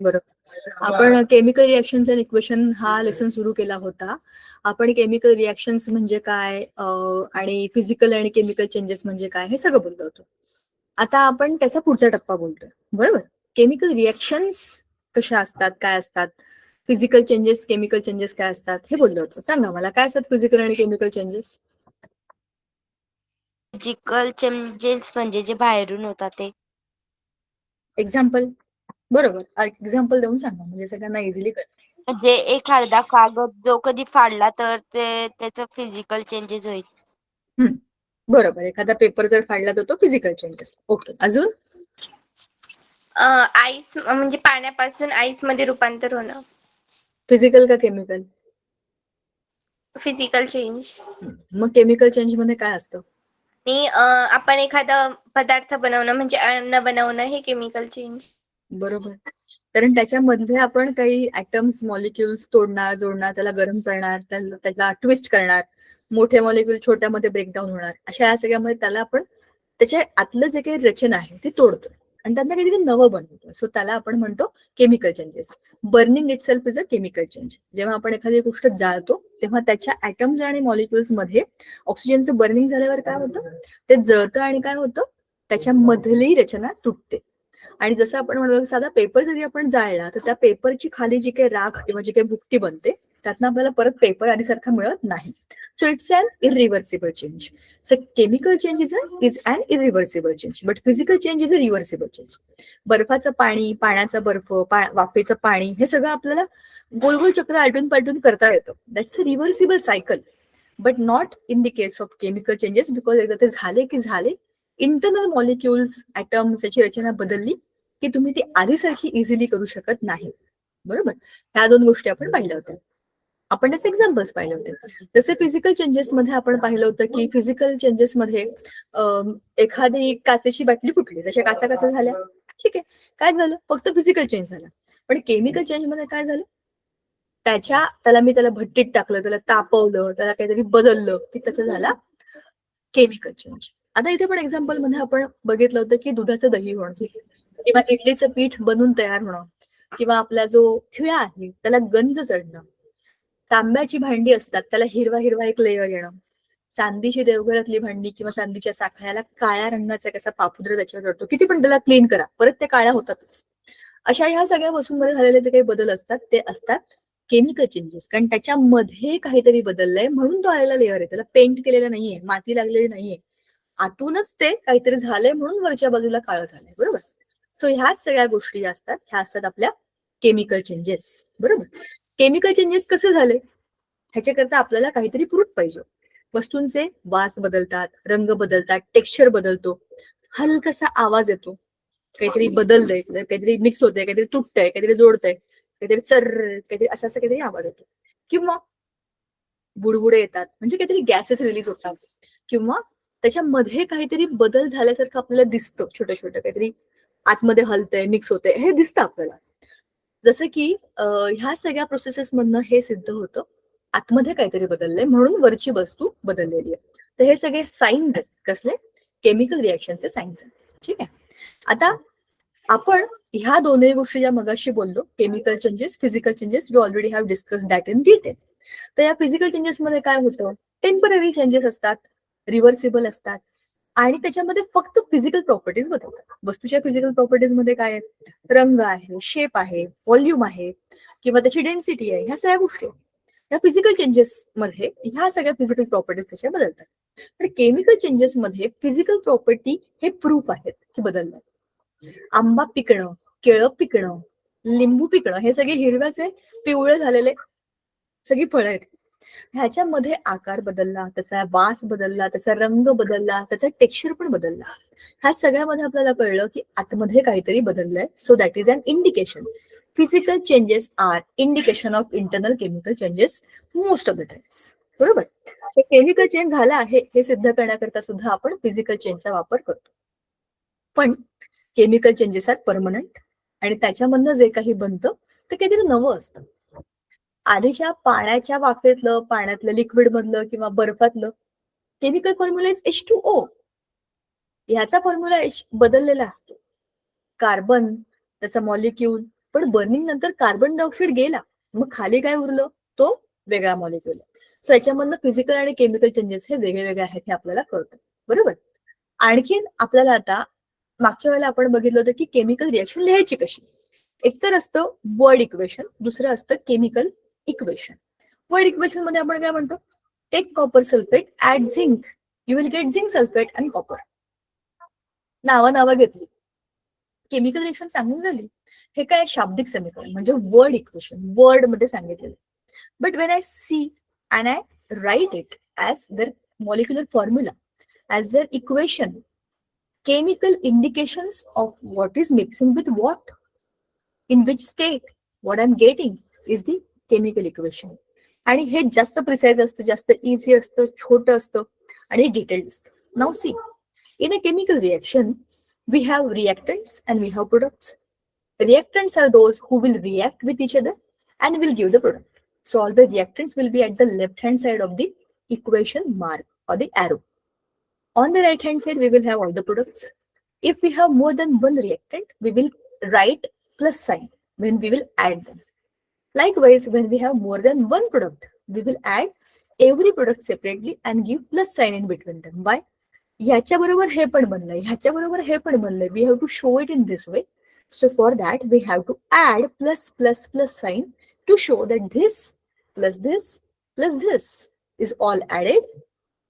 बरोबर. आपण chemical reactions and equation हा लेसन सुरू केला होता. आपण केमिकल रिएक्शन्स म्हणजे काय आणि फिजिकल आणि केमिकल चेंजेस म्हणजे काय हे सगळं बोललो होतो. आता आपण त्याचा पुढचा टप्पा बोलतोय. बरोबर. केमिकल रिएक्शन्स कशा असतात, काय असतात, फिजिकल चेंजेस, केमिकल चेंजेस काय असतात हे बोललो होतो. सांगा मला काय असतात फिजिकल आणि केमिकल चेंजेस. फिजिकल चेंजेस म्हणजे जे बाहेरून होतात ते. एक्झाम्पल. बरोबर. एक्झाम्पल देऊन सांगा म्हणजे सगळ्यांना इझिली कळेल. म्हणजे एखादा कागद जो कधी फाडला तर त्याचं फिजिकल चेंजेस होईल. बरोबर. एखादा पेपर जर फाडला तर तो फिजिकल चेंजेस. ओके. अजून आईस म्हणजे पाण्यापासून आईस मध्ये रूपांतर होणं. फिजिकल का केमिकल? Physical change. मग केमिकल चेंज मध्ये काय असतं? आणि आपण एखादा पदार्थ बनवणं म्हणजे अन्न बनवणं हे केमिकल चेंज. बरोबर. कारण त्याच्यामध्ये आपण काही ऍटम्स, मॉलिक्युल्स तोडणार, जोडणार, त्याला गरम करणार, त्याला ट्विस्ट करणार, मोठे मॉलिक्युल छोट्यामध्ये ब्रेकडाऊन होणार, अशा या सगळ्यामध्ये त्याला आपण त्याच्या आतलं जे काही रचना आहे ती तोडतोय आणि त्यांना काहीतरी नवं बनवतोय. सो त्याला आपण म्हणतो chemical changes. Burning it self is a chemical change. जेव्हा आपण एखादी गोष्ट जाळतो तेव्हा त्याच्या ऍटम्स आणि मॉलिक्युल्स मध्ये ऑक्सिजनचं बर्निंग झाल्यावर काय होतं, ते जळतं आणि काय होतं, त्याच्यामधली रचना तुटते. आणि जसं आपण म्हणतो साधा पेपर जरी आपण जाळला तर त्या पेपरची खाली जी काही राख किंवा जी काही भुकटी बनते त्यातनं आपल्याला परत पेपर आधीसारखा मिळत नाही. So it's an irreversible change. So chemical change is an irreversible change, but physical change is a reversible change. बर्फाचं पाणी, पाण्याचा बर्फ, वाफेचं पाणी हे सगळं आपल्याला गोल गोल चक्र आलटून पालटून करता येतं. That's a reversible cycle, but not in the case of chemical changes, because एकदा ते झाले की झाले. इंटरनल मॉलिक्युल्स, ऍटम्स याची रचना बदलली की तुम्ही ती आधीसारखी इझिली करू शकत नाही. बरोबर. ह्या दोन गोष्टी आपण पाहिल्या होत्या. आपण त्याचे एक्झाम्पल्स पाहिले होते. जसे फिजिकल चेंजेस मध्ये आपण पाहिलं होतं की फिजिकल चेंजेस मध्ये एखादी काचेची बाटली फुटली, तशा काचा कशा झाल्या, ठीक आहे, काय झालं, फक्त फिजिकल चेंज झाला. पण केमिकल चेंज मध्ये काय झालं, त्याला भट्टीत टाकलं, त्याला तापवलं, त्याला काहीतरी बदललं की त्याचा झाला केमिकल चेंज. आता इथे पण एक्झाम्पल मध्ये आपण बघितलं होतं की दुधाचं दही होणं किंवा इडलीचं पीठ बनून तयार होणं किंवा आपला जो खिळा आहे त्याला गंज चढणं, तांब्याची भांडी असतात त्याला हिरवा हिरवा एक लेयर येणं, चांदीची देवघरातली भांडी किंवा चांदीच्या साखळ्याला काळ्या रंगाचा कसा पापुद्रा त्याच्यावर चढतो, किती पण त्याला क्लीन करा परत त्या काळ्या होतातच. अशा ह्या सगळ्या वस्तूंमध्ये झालेले जे काही बदल असतात ते असतात केमिकल चेंजेस. कारण त्याच्यामध्ये काहीतरी बदललंय म्हणून तो आलेला लेअर आहे, त्याला पेंट केलेलं नाहीये, माती लागलेली नाहीये, आतूनच ते काहीतरी झालंय म्हणून वरच्या बाजूला काळं झालंय. बरोबर. सो ह्या सगळ्या गोष्टी असतात ह्या असतात आपल्या केमिकल चेंजेस. बरोबर. केमिकल चेंजेस कसे झाले ह्याच्याकरता आपल्याला काहीतरी प्रूफ पाहिजे. वस्तूंचे वास बदलतात, रंग बदलतात, टेक्स्चर बदलतो, हलकासा आवाज येतो, काहीतरी बदलतंय, काहीतरी मिक्स होतंय, काहीतरी तुटतंय, काहीतरी जोडतंय, काहीतरी काहीतरी असं काहीतरी आवाज येतो, किंवा बुडबुडे येतात म्हणजे काहीतरी गॅसेस रिलीज होतात, किंवा त्याच्यामध्ये काहीतरी बदल झाल्यासारखं आपल्याला दिसतं, छोटं छोटं काहीतरी आतमध्ये हलतंय, मिक्स होतंय, हे दिसतं आपल्याला. जसं की ह्या सगळ्या प्रोसेसेस मधनं हे सिद्ध होतं आतमध्ये काहीतरी बदललंय म्हणून वरची वस्तू बदललेली आहे. तर हे सगळे साईन कसले, केमिकल रिएक्शनचे साईन्स. ठीक आहे. आता आपण ह्या दोन्ही गोष्टी ज्या मगाशी बोललो, chemical changes, physical changes, we already have discussed that in detail. तर या फिजिकल चेंजेस मध्ये काय होतं, टेम्पररी चेंजेस असतात, रिव्हर्सिबल असतात आणि त्याच्यामध्ये फक्त फिजिकल प्रॉपर्टीज बदलतात. वस्तूच्या फिजिकल प्रॉपर्टीज मध्ये काय आहेत, रंग आहे, शेप आहे, व्हॉल्यूम आहे किंवा त्याची डेन्सिटी आहे, ह्या सगळ्या गोष्टी या फिजिकल चेंजेस मध्ये ह्या सगळ्या फिजिकल प्रॉपर्टीज त्याच्या बदलतात. पण केमिकल चेंजेस मध्ये फिजिकल प्रॉपर्टी हे प्रूफ आहेत की बदलतात. आंबा पिकणं, केळं पिकणं, लिंबू पिकणं हे सगळे हिरव्याचे पिवळे झालेले सगळी फळं आहेत. ह्याच्यामध्ये आकार बदलला, त्याचा वास बदलला, त्याचा रंग बदलला, त्याचा टेक्स्चर पण बदलला. ह्या सगळ्यामध्ये आपल्याला कळलं की आतमध्ये काहीतरी बदललंय. So that is an indication. Physical changes are indication of internal chemical changes most of the times. बरोबर. केमिकल चेंज झाला आहे हे सिद्ध करण्याकरता सुद्धा आपण फिजिकल चेंजचा वापर करतो. पण केमिकल चेंजेस आर परमनंट आणि त्याच्यामधनं जे काही बनतं ते काहीतरी नवं असतं. आधीच्या पाण्याच्या वाफेतलं, पाण्यातलं लिक्विड मधलं किंवा बर्फातलं केमिकल फॉर्म्युला इज H2O. ह्याचा फॉर्म्युला बदललेला असतो. कार्बन, त्याचा मॉलिक्यूल, पण बर्निंग नंतर कार्बन डायऑक्साईड गेला, मग खाली काय उरलं, तो वेगळा मॉलिक्युल. सो याच्यामधनं फिजिकल आणि केमिकल चेंजेस हे वेगळे वेगळे आहेत हे आपल्याला कळतं. बरोबर. आणखीन आपल्याला आता मागच्या वेळेला आपण बघितलं होतं की केमिकल रिएक्शन लिहायची कशी. एकतर असतं वर्ड इक्वेशन, दुसरं असतं केमिकल इक्वेशन. वर्ड इक्वेशन मध्ये आपण काय म्हणतो, take copper sulphate add zinc, you will get zinc sulphate and copper. नावं घेतली, केमिकल रिएक्शन सांगून झाली. हे काय शाब्दिक समीकरण म्हणजे वर्ड इक्वेशन, वर्ड मध्ये सांगितलेलं. But when I see and I write it as per molecular formula, as per equation, chemical indications of what is mixing with what, in which state, what I'm getting is the chemical equation. आणि हे जास्त precise असतं, जास्त easy असतं, छोटं असतं आणि detailed असतं. Now see, in a chemical reaction we have reactants and we have products. Reactants are those who will react with each other and will give the product. So all the reactants will be at the left hand side of the equation mark or the arrow. On the right hand side, we will have all the products. If we have more than one reactant, we will write plus sign when we will add them. Likewise, when we have more than one product, we will add every product separately and give plus sign in between them. Why? ह्याच्या बरोबर हे पण बनलंय, ह्याच्या बरोबर हे पण बनलंय. We have to show it in this way. So for that, we have to add plus sign to show that this plus this is all added.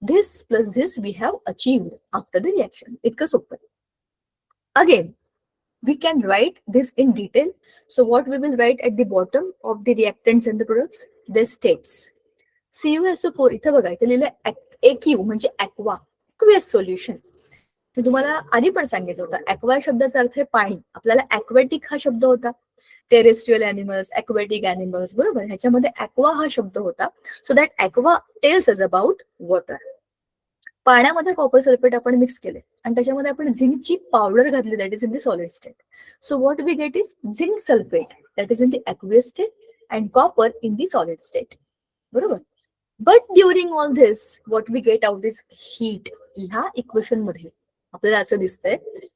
This plus this we have achieved after the reaction. Itka sopa. Again, we can write this in detail. So what we will write at the bottom of the reactants and the products, their states. CuSO4 इथं बघा, इथे लिहिलं AQ म्हणजे aqua, aqueous solution. मी तुम्हाला आधी पण सांगितलं होतं, aqua शब्दाचा अर्थ आहे पाणी. आपल्याला aquatic हा शब्द होता, टेरेस्ट्रियल अॅनिमल्स, aquatic अॅनिमल्स, बरोबर. ह्याच्यामध्ये aqua हा शब्द होता. So that aqua tells us about water. पाण्यामध्ये कॉपर सल्फेट आपण मिक्स केले आणि त्याच्यामध्ये आपण झिंकची पावडर घातली, that is in the solid state. So what we get is zinc sulphate, that is in the aqueous state and copper in the solid state. बरोबर. But during all this what we get out is heat. ह्या equation मध्ये आपल्याला असं दिसतंय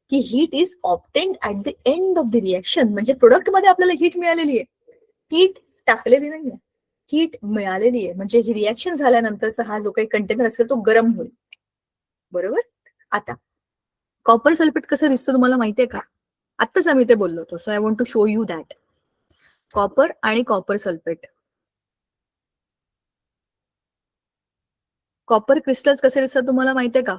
की heat is obtained at the end of the reaction. म्हणजे product मध्ये आपल्याला हीट मिळालेली आहे, हीट टाकलेली नाहीये, हीट मिळालेली आहे. म्हणजे ही रिएक्शन झाल्यानंतरचा हा जो काही कंटेनर असेल तो गरम होईल. बरोबर. आता कॉपर सल्फेट कसं दिसतं तुम्हाला माहितीये का? आत्ताच आम्ही ते बोललो होतो. So I want to show you that. Copper आणि कॉपर सल्फेट, कॉपर क्रिस्टल्स कसे दिसतात तुम्हाला माहितीये का?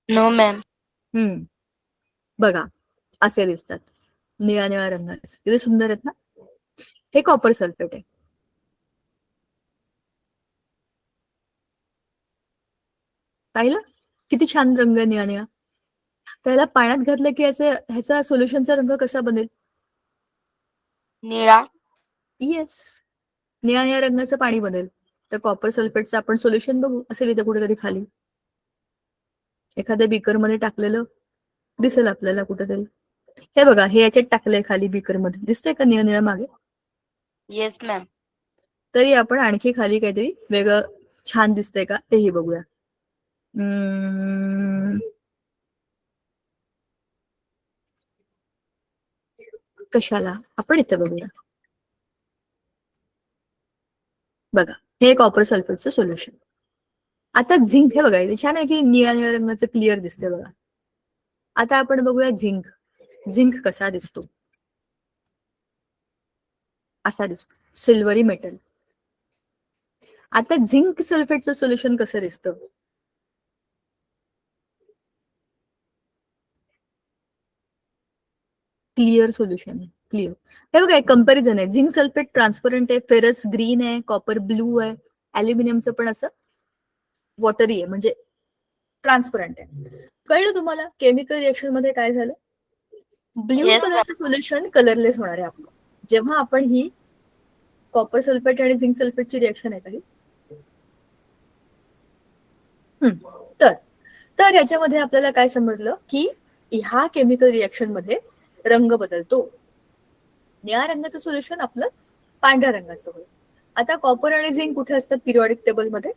No ma'am. बघा, असे दिसतात, निळ्या निळ्या रंगाचे. किती सुंदर आहेत ना. हे कॉपर सल्फेट आहे. पाहिलं किती छान रंग आहे, निळा निळा. त्याला पाण्यात घातलं की ह्याचा सोल्युशनचा रंग कसा बनेल? निळा. येस, निळ्या निळ्या रंगाचं पाणी बनेल. तर कॉपर सल्फेटचं आपण सोल्युशन बघू. असेल इथे कुठेतरी खाली, एखाद्या बीकर मध्ये टाकलेलं दिसेल आपल्याला कुठेतरी. हे बघा, हे याच्यात टाकलंय खाली बीकर मध्ये, दिसतंय का निळा निळा मागे? Yes ma'am. तरी आपण आणखी खाली काहीतरी वेगळं छान दिसतंय का तेही बघूया. कशाला, आपण इथे बघूया. बघा, हे कॉपर सल्फेटचं सोल्युशन. आता झिंक, हे बघा इथे छान आहे की निळ्या निळ्या रंगाचं क्लिअर दिसतंय बघा. आता आपण बघूया झिंक. झिंक कसा दिसतो? असा दिसतो, सिल्वरी मेटल. आता झिंक सल्फेटचं सोल्युशन कसं दिसतं? क्लिअर सोल्युशन आहे, क्लिअर. हे बघा, एक कंपॅरिझन आहे. झिंक सल्फेट ट्रान्सपरंट आहे, फेरस ग्रीन आहे, कॉपर ब्लू आहे, अल्युमिनियमचं पण असं वॉटरी आहे, म्हणजे ट्रान्सपरंट आहे. कळलं तुम्हाला केमिकल रिएक्शन मध्ये काय झालं? ब्ल्यू Yes, कलरचं सोल्युशन कलरलेस होणार आहे आपलं, जेव्हा आपण ही कॉपर सल्फेट आणि झिंक सल्फेटची रिएक्शन आहे काही. तर याच्यामध्ये आपल्याला काय समजलं की ह्या केमिकल रिएक्शन मध्ये रंग बदलतो. निळ्या रंगाचं सोल्युशन आपलं पांढऱ्या रंगाचं होईल. आता कॉपर आणि झिंक कुठे असतात पिरियॉडिक टेबल मध्ये?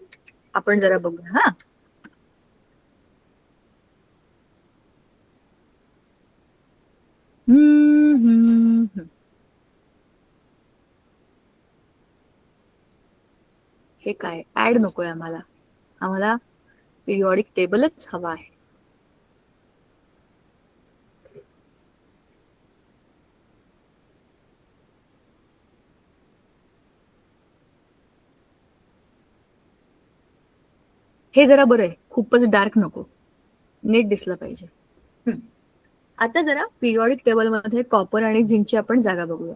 आपण जरा बघूया. हा, हे काय ऍड नकोय आम्हाला, आम्हाला पिरियॉडिक टेबलच हवा आहे. हे जरा बरं आहे, खूपच डार्क नको, नीट दिसलं पाहिजे. आता जरा पिरियॉडिक टेबल मध्ये कॉपर आणि झिंकची आपण जागा बघूया.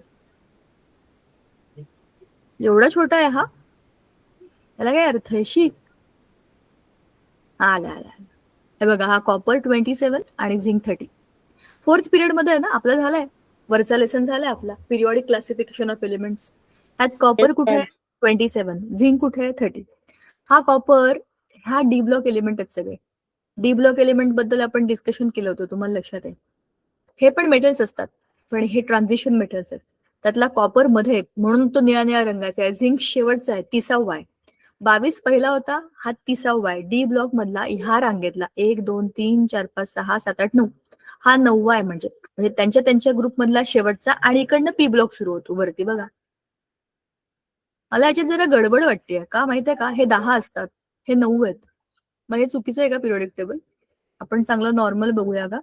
एवढा छोटा आहे हा, त्याला काय अर्थ आहे? शी आला आला आला. हे बघा, हा कॉपर 27 आणि झिंक 30. फोर्थ पिरियड मध्ये ना आपला झालाय, वरचा लेसन झालाय आपला पिरियॉडिक क्लासिफिकेशन ऑफ एलिमेंट्स. ह्यात कॉपर कुठे आहे? 27. झिंक कुठे आहे? 30. हा कॉपर, हा डी ब्लॉक एलिमेंट आहेत सगळे. डी ब्लॉक एलिमेंट बद्दल आपण डिस्कशन केलं होतं, तुम्हाला लक्षात आहे. हे पण मेटल्स असतात, पण हे ट्रान्झिशन मेटल्स आहेत. त्यातला कॉपर मध्ये म्हणून तो निळ्या निळ्या रंगाचा आहे. झिंक शेवटचा आहे, 30वा आहे. 22 पहिला होता, हा 30वा आहे. डी ब्लॉक मधला ह्या रांगेतला 1 2 3 4 5 6 7 8 9 हा 9वा आहे. म्हणजे त्यांच्या त्यांच्या ग्रुप मधला शेवटचा, आणि इकडनं पी ब्लॉक सुरू होतो वरती बघा. मला याच्यात जरा गडबड वाटते, का माहितीये का? हे 10 असतात, हे 9 आहेत. मग हे चुकीचं आहे का पिरियॉडिक टेबल? आपण चांगलं नॉर्मल बघूया का?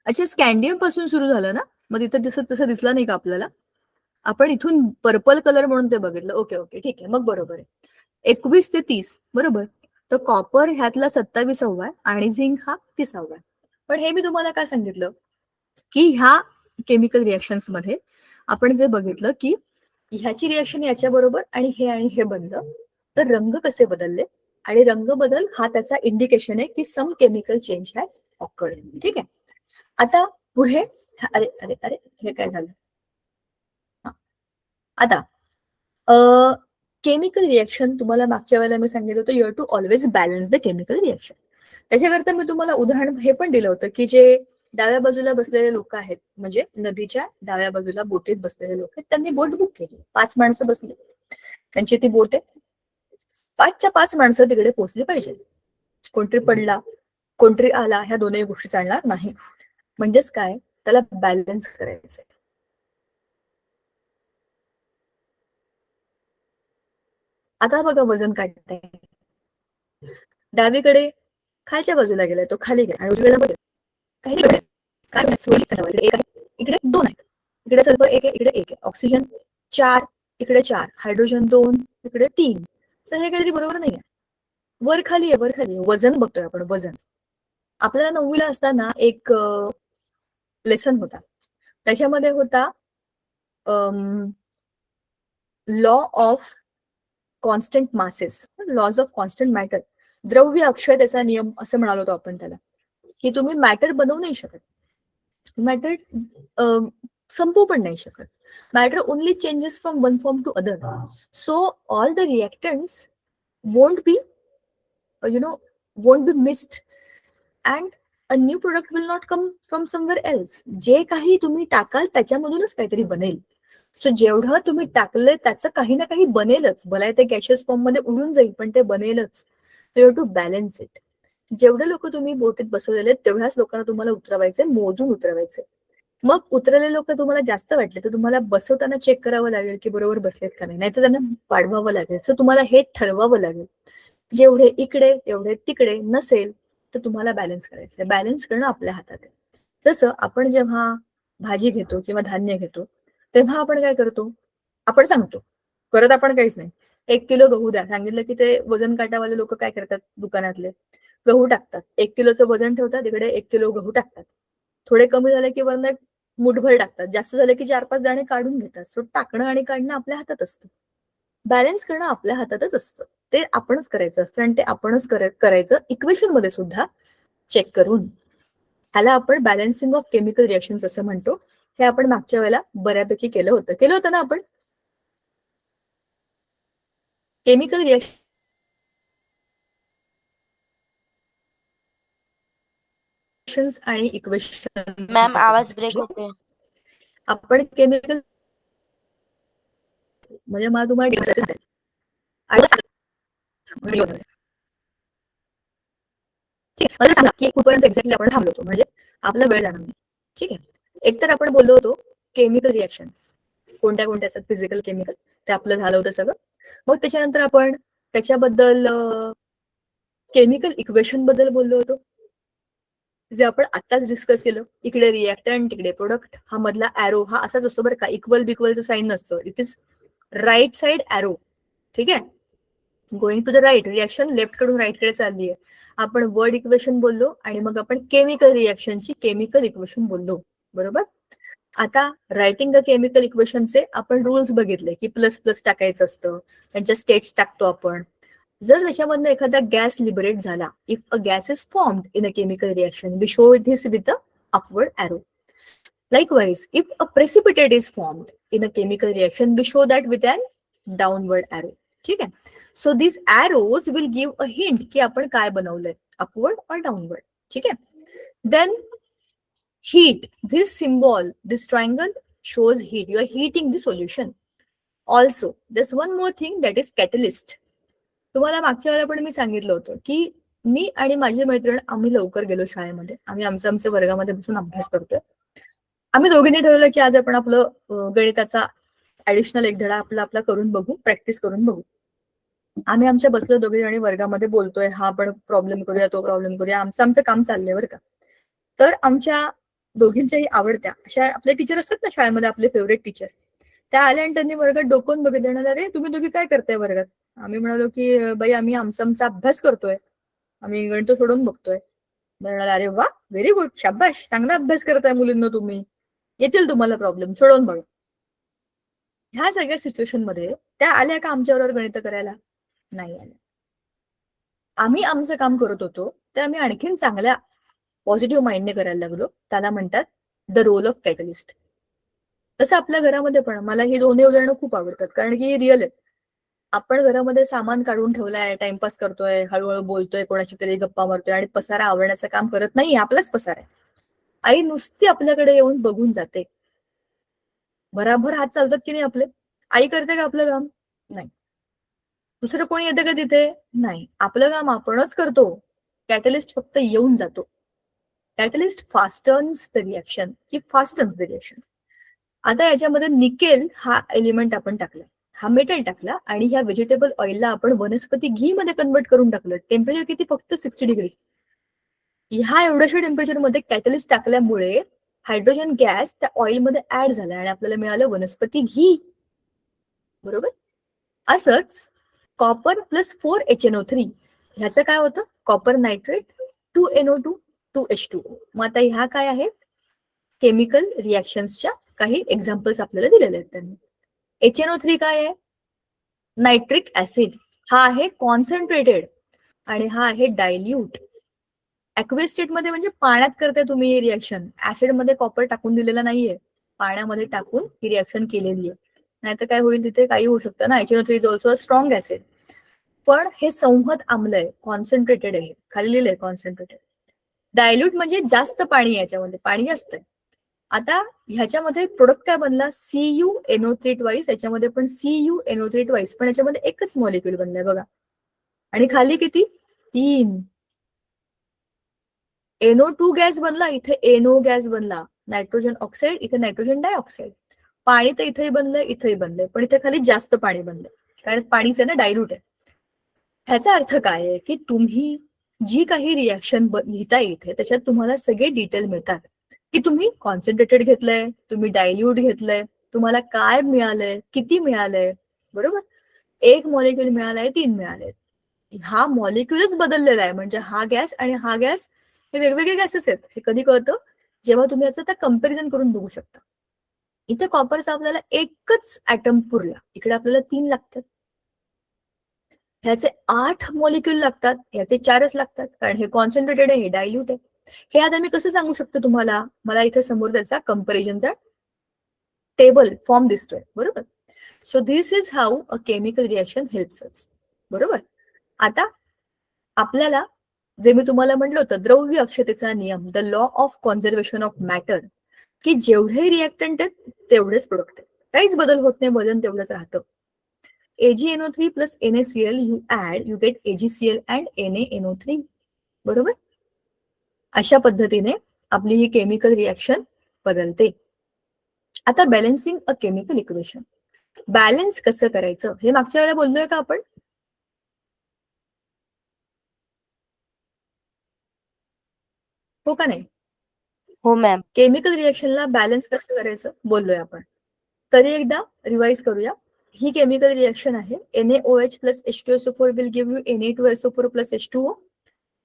अच्छा, स्कॅन्डियम पासून सुरू झालं ना, मग तिथं तसं दिसलं नाही का आपल्याला? आपण इथून पर्पल कलर म्हणून ते बघितलं. ओके ओके, ठीक आहे, मग बरोबर आहे. 21 ते 30 बरोबर. तर कॉपर ह्यातला 27वा आहे आणि झिंक हा 30वा आहे. पण हे मी तुम्हाला काय सांगितलं की ह्या केमिकल रिएक्शन्स मध्ये आपण जे बघितलं की ह्याची रिएक्शन याच्या बरोबर आणि हे बनलं, तर रंग कसे बदलले, आणि रंग बदल हा त्याचा इंडिकेशन आहे की some chemical change has occurred. ठीक आहे. आता पुढे, अरे अरे अरे, हे काय झालं? आता केमिकल रिएक्शन तुम्हाला मागच्या वेळेला मी सांगितलं होतं, you have to always balance the chemical reaction. त्याच्याकरता मी तुम्हाला उदाहरण हे पण दिलं होतं की जे डाव्या बाजूला बसलेले लोक आहेत, म्हणजे नदीच्या डाव्या बाजूला बोटीत बसलेले लोक आहेत, त्यांनी बोट बुक केली. 5 माणसं बसली, त्यांची ती बोट आहे. 5च्या 5 माणसं तिकडे पोहोचली पाहिजे. कोणतरी पडला, कोणतरी आला, ह्या दोनही गोष्टी चालणार नाही. म्हणजेच काय, त्याला बॅलन्स करायचं. आता बघा, वजन काढताय, डावीकडे खालच्या बाजूला गेलाय, तो खाली गेला, आणि उजवीकडे इकडे 2 आहेत, इकडे सल्फर 1 आहे, इकडे 1 आहे, ऑक्सिजन 4, इकडे 4, हायड्रोजन 2, इकडे 3. तर हे काहीतरी बरोबर नाहीये. वर खाली आहे, वर खाली आहे. वजन बघतोय आपण, वजन. आपल्याला 9वीला असताना एक लेसन होता, त्याच्यामध्ये होता law of constant masses, laws of constant matter, द्रव्य अक्षयतेचा नियम असं म्हणालो होतो आपण त्याला, की तुम्ही मॅटर बनवू नाही शकत, मॅटर संपवू पण नाही शकत. Matter only changes from one form to other. So all the reactants won't be won't be missed, and a new product will not come from somewhere else. जे काही तुम्ही टाकाल त्याच्यामधूनच काहीतरी बनेल. सो जेवढं तुम्ही टाकलंय त्याचं काही ना काही बनेलच. भला ते गॅशियस फॉर्म मध्ये उडून जाईल, पण ते बनेलच. You have to balance it. जेवढे लोक तुम्ही बोटीत बसवलेले आहेत तेवढ्याच लोकांना तुम्हाला उतरवायचे, मोजून उतरवायचे. मग उतरलेले लोक तुम्हाला जास्त वाटले तर तुम्हाला बसवताना चेक करावं लागेल की बरोबर बसलेत का नाही, नाहीतर त्यांना वाढवावं लागेल. सो तुम्हाला हे ठरवावं लागेल, जेवढे इकडे तेवढे तिकडे नसेल तर तुम्हाला बॅलन्स करायचंय. बॅलन्स करणं आपल्या हातात आहे. जसं आपण जेव्हा भाजी घेतो किंवा धान्य घेतो तेव्हा आपण काय करतो, आपण सांगतो, करत आपण काहीच नाही. 1 किलो गहू द्या सांगितलं की ते वजन काटावाले लोक काय करतात, दुकानातले गहू टाकतात. 1 किलोचं वजन ठेवतात, इकडे 1 किलो गहू टाकतात. थोडे कमी झाले की वरनं एक मुठभर टाकतात, जास्त झाले की 4-5 दाणे काढून घेतात. सो टाकणं आणि काढणं आपल्या हातात असतं. बॅलन्स करणं आपल्या हातातच असतं. ते आपणच करायचं असतं, आणि ते आपणच करायचं इक्वेशन मध्ये सुद्धा चेक करून. ह्याला आपण बॅलन्सिंग ऑफ केमिकल रिएक्शन्स असं म्हणतो. हे आपण मागच्या वेळेला बऱ्यापैकी केलं होतं ना आपण. केमिकल रिएक्शन्स आणि इक्वेशन. मॅम आवाज ब्रेक होतोय. आपण केमिकल म्हणजे मला तुम्हाला मला सांगा की कुठपर्यंत एक्झॅक्टली आपण थांबलो होतो, म्हणजे आपला वेळ जाणार नाही. ठीक आहे. एकतर आपण बोललो होतो केमिकल रिएक्शन, कोणत्या कोणत्या असतात फिजिकल केमिकल, ते आपलं झालं होतं सगळं. मग त्याच्यानंतर आपण त्याच्याबद्दल केमिकल इक्वेशन बद्दल बोललो होतो, जे आपण आताच डिस्कस केलं. इकडे रिएक्टंट, इकडे प्रोडक्ट, हा मधला ॲरो हा असाच असतो बरं का, इक्वल बिक्वलचं साईन नसतं, it is right side arrow. ठीक आहे, going to the right, reaction left कडून राईट कडे चालली आहे. आपण वर्ड इक्वेशन बोललो आणि मग आपण केमिकल रिएक्शनची केमिकल इक्वेशन बोललो, बरोबर. आता रायटिंग द केमिकल इक्वेशनचे आपण रूल्स बघितले की प्लस प्लस टाकायचं असतं, त्यांच्या स्टेट्स टाकतो आपण. जर त्याच्यामधनं एखादा गॅस लिबरेट झाला, if a gas is formed in a chemical reaction, we show this with the upward arrow. Likewise, if a precipitate is formed in a chemical reaction, we show that with an downward arrow. ठीक आहे, so these arrows will give a hint की आपण काय बनवलंय, upward or downward. ठीक आहे, then heat, this symbol, this triangle shows heat. You are heating the solution. Also, there's one more thing, that is catalyst. तुम्हाला मागच्या वेळेला पण मी सांगितलं होतं की मी आणि माझी मैत्रीण आम्ही लवकर गेलो शाळेमध्ये, आम्ही आमच्या वर्गामध्ये बसून अभ्यास करतोय. आम्ही दोघींनी ठरवलं की आज आपण आपलं गणिताचा ऍडिशनल एक धडा आपला करून बघू, प्रॅक्टिस करून बघू. आम्ही आमच्या बसलो दोघी जणी वर्गामध्ये, बोलतोय, हा आपण प्रॉब्लेम करूया, तो प्रॉब्लेम करूया, आमचं काम चाललंय बरं का. तर आमच्या दोघींच्याही आवडत्या अशा आपले टीचर असतात ना शाळेमध्ये, आपले फेवरेट टीचर, त्या आल्या आणि त्यांनी वर्गात डोकून बघितलं, अरे तुम्ही दोघी काय करताय वर्गात. आम्ही म्हणालो की बाई आम्ही आमचा अभ्यास करतोय, आम्ही गणित सोडून बघतोय. म्हणाला, अरे वा, व्हेरी गुड, शाबाश, चांगला अभ्यास करताय मुलींनो तुम्ही, येतील तुम्हाला प्रॉब्लेम, सोडवून बघा. ह्या सगळ्या सिच्युएशन मध्ये त्या आल्या का आमच्याबरोबर गणित करायला? नाही आल्या. आम्ही आमचं काम करत होतो ते आम्ही आणखीन चांगल्या पॉझिटिव्ह माइंडने करायला लागलो. त्याला म्हणतात द रोल ऑफ कॅटलिस्ट. तसं आपल्या घरामध्ये पण मला ही दोन्ही उदाहरणं खूप आवडतात, कारण की रिअल आहेत. आपण घरामध्ये सामान काढून ठेवलाय, टाइमपास करतोय, हळूहळू बोलतोय, कोणाची तरी गप्पा मारतोय आणि पसारा आवरण्याचं काम करत नाही, आपलाच पसारा आहे. आई नुसती आपल्याकडे येऊन बघून जाते. भराभर हात चालतात की नाही आपले. आई करते का आपलं काम? नाही. दुसरं कोणी येतं का तिथे? नाही. आपलं काम आपणच करतो. कॅटलिस्ट फक्त येऊन जातो. कॅटलिस्ट फास्टन्स द रिएक्शन, ही फास्टन्स द रिएक्शन. आता याच्यामध्ये निकेल हा एलिमेंट आपण टाकला, हा मेटल टाकला आणि ह्या व्हेजिटेबल ऑइलला आपण वनस्पती घी मध्ये कन्वर्ट करून टाकलं. टेम्परेचर किती? फक्त 60 डिग्री. ह्या एवढ्याशा टेम्परेचरमध्ये कॅटलिस्ट टाकल्यामुळे हायड्रोजन गॅस त्या ऑइलमध्ये ऍड झाला आणि आपल्याला मिळालं वनस्पती घी, बरोबर. असंच कॉपर प्लस 4HNO3 ह्याचं काय होतं? Copper nitrate 2NO2 2H2O. मग आता ह्या काय आहेत? केमिकल रिएक्शन्सच्या काही एक्झाम्पल्स आपल्याला दिलेले आहेत त्यांनी. HNO3 काय आहे? Nitric acid. हा आहे कॉन्सन्ट्रेटेड आणि हा आहे डायल्यूट. ऍक्वेस स्टेटमध्ये म्हणजे पाण्यात करताय तुम्ही ही रिएक्शन, ऍसिडमध्ये कॉपर टाकून दिलेला नाहीये, पाण्यामध्ये टाकून ही रिएक्शन केलेली आहे. नाहीतर काय होईल, तिथे काही होऊ शकतं ना. HNO3 is also a strong acid. पण हे संहत आम्ल आहे, कॉन्सन्ट्रेटेड आहे, खाली लिहिलंय कॉन्सन्ट्रेटेड. डायल्यूट म्हणजे जास्त पाणी आहे, याच्यामध्ये पाणी जास्त आहे. आता ह्याच्यामध्ये प्रोडक्ट काय बनला? CuNO3 twice. याच्यामध्ये पण CuNO3 ट्वाइस, पण याच्यामध्ये एकच मॉलिक्युल बनलाय बघा. आणि खाली किती? 3. NO2 गॅस बनला, इथे NO गॅस बनला. नायट्रोजन ऑक्साईड, इथे नायट्रोजन डायऑक्साईड. पाणी तर इथेही बनलंय, इथेही बनलंय, पण इथे खाली जास्त पाणी बनलंय, कारण पाणीच आहे ना, डायल्यूट आहे. ह्याचा अर्थ काय आहे की तुम्ही जी काही रिएक्शन लिहिता इथे, त्याच्यात तुम्हाला सगळे डिटेल मिळतात की तुम्ही कॉन्सन्ट्रेटेड घेतलंय, तुम्ही डायल्यूट घेतलंय, तुम्हाला काय मिळालंय, किती मिळालंय, बरोबर. 1 मॉलिक्युल मिळालाय, 3 मिळाले. हा मॉलिक्युलच बदललेला आहे, म्हणजे हा गॅस आणि हा गॅस हे वेगवेगळे गॅसेस आहेत. हे कधी कळतं? जेव्हा तुम्ही याचं त्या कंपॅरिझन करून बघू शकता. इथे कॉपरचा आपल्याला एकच ऍटम पुरला, इकडे आपल्याला 3 लागतात. ह्याचे 8 मॉलिक्युल लागतात, ह्याचे 4च लागतात, कारण हे कॉन्सन्ट्रेटेड आहे, हे डायल्यूट आहे. हे आता मी कसं सांगू शकतो तुम्हाला? मला इथे समोर त्याचा कंपॅरिझनचा टेबल फॉर्म दिसतोय, बरोबर. So this is how a chemical reaction helps us, बरोबर. आता आपल्याला जे मी तुम्हाला म्हटलं होतं, द्रव्य अक्षतेचा नियम, the law of conservation of matter, की जेवढे रिएक्टंट आहेत तेवढेच प्रोडक्ट आहेत, काहीच बदल होत नाही, वजन तेवढंच राहतं. AgNO3 plus NaCl you add, you get AgCl and NaNO3, बरोबर. अशा पद्धतीने आपली ही केमिकल रिएक्शन बदलते. आता balancing a chemical equation, balance कसं करायचं हे मागच्या वेळेला बोललोय का आपण? हो का नाही? हो मॅम. केमिकल रिएक्शनला बॅलन्स कसं करायचं बोललोय आपण. तरी एकदा रिवाइज करूया. ही केमिकल रिएक्शन आहे. NaOH plus H2SO4 will give you Na2SO4 plus H2O.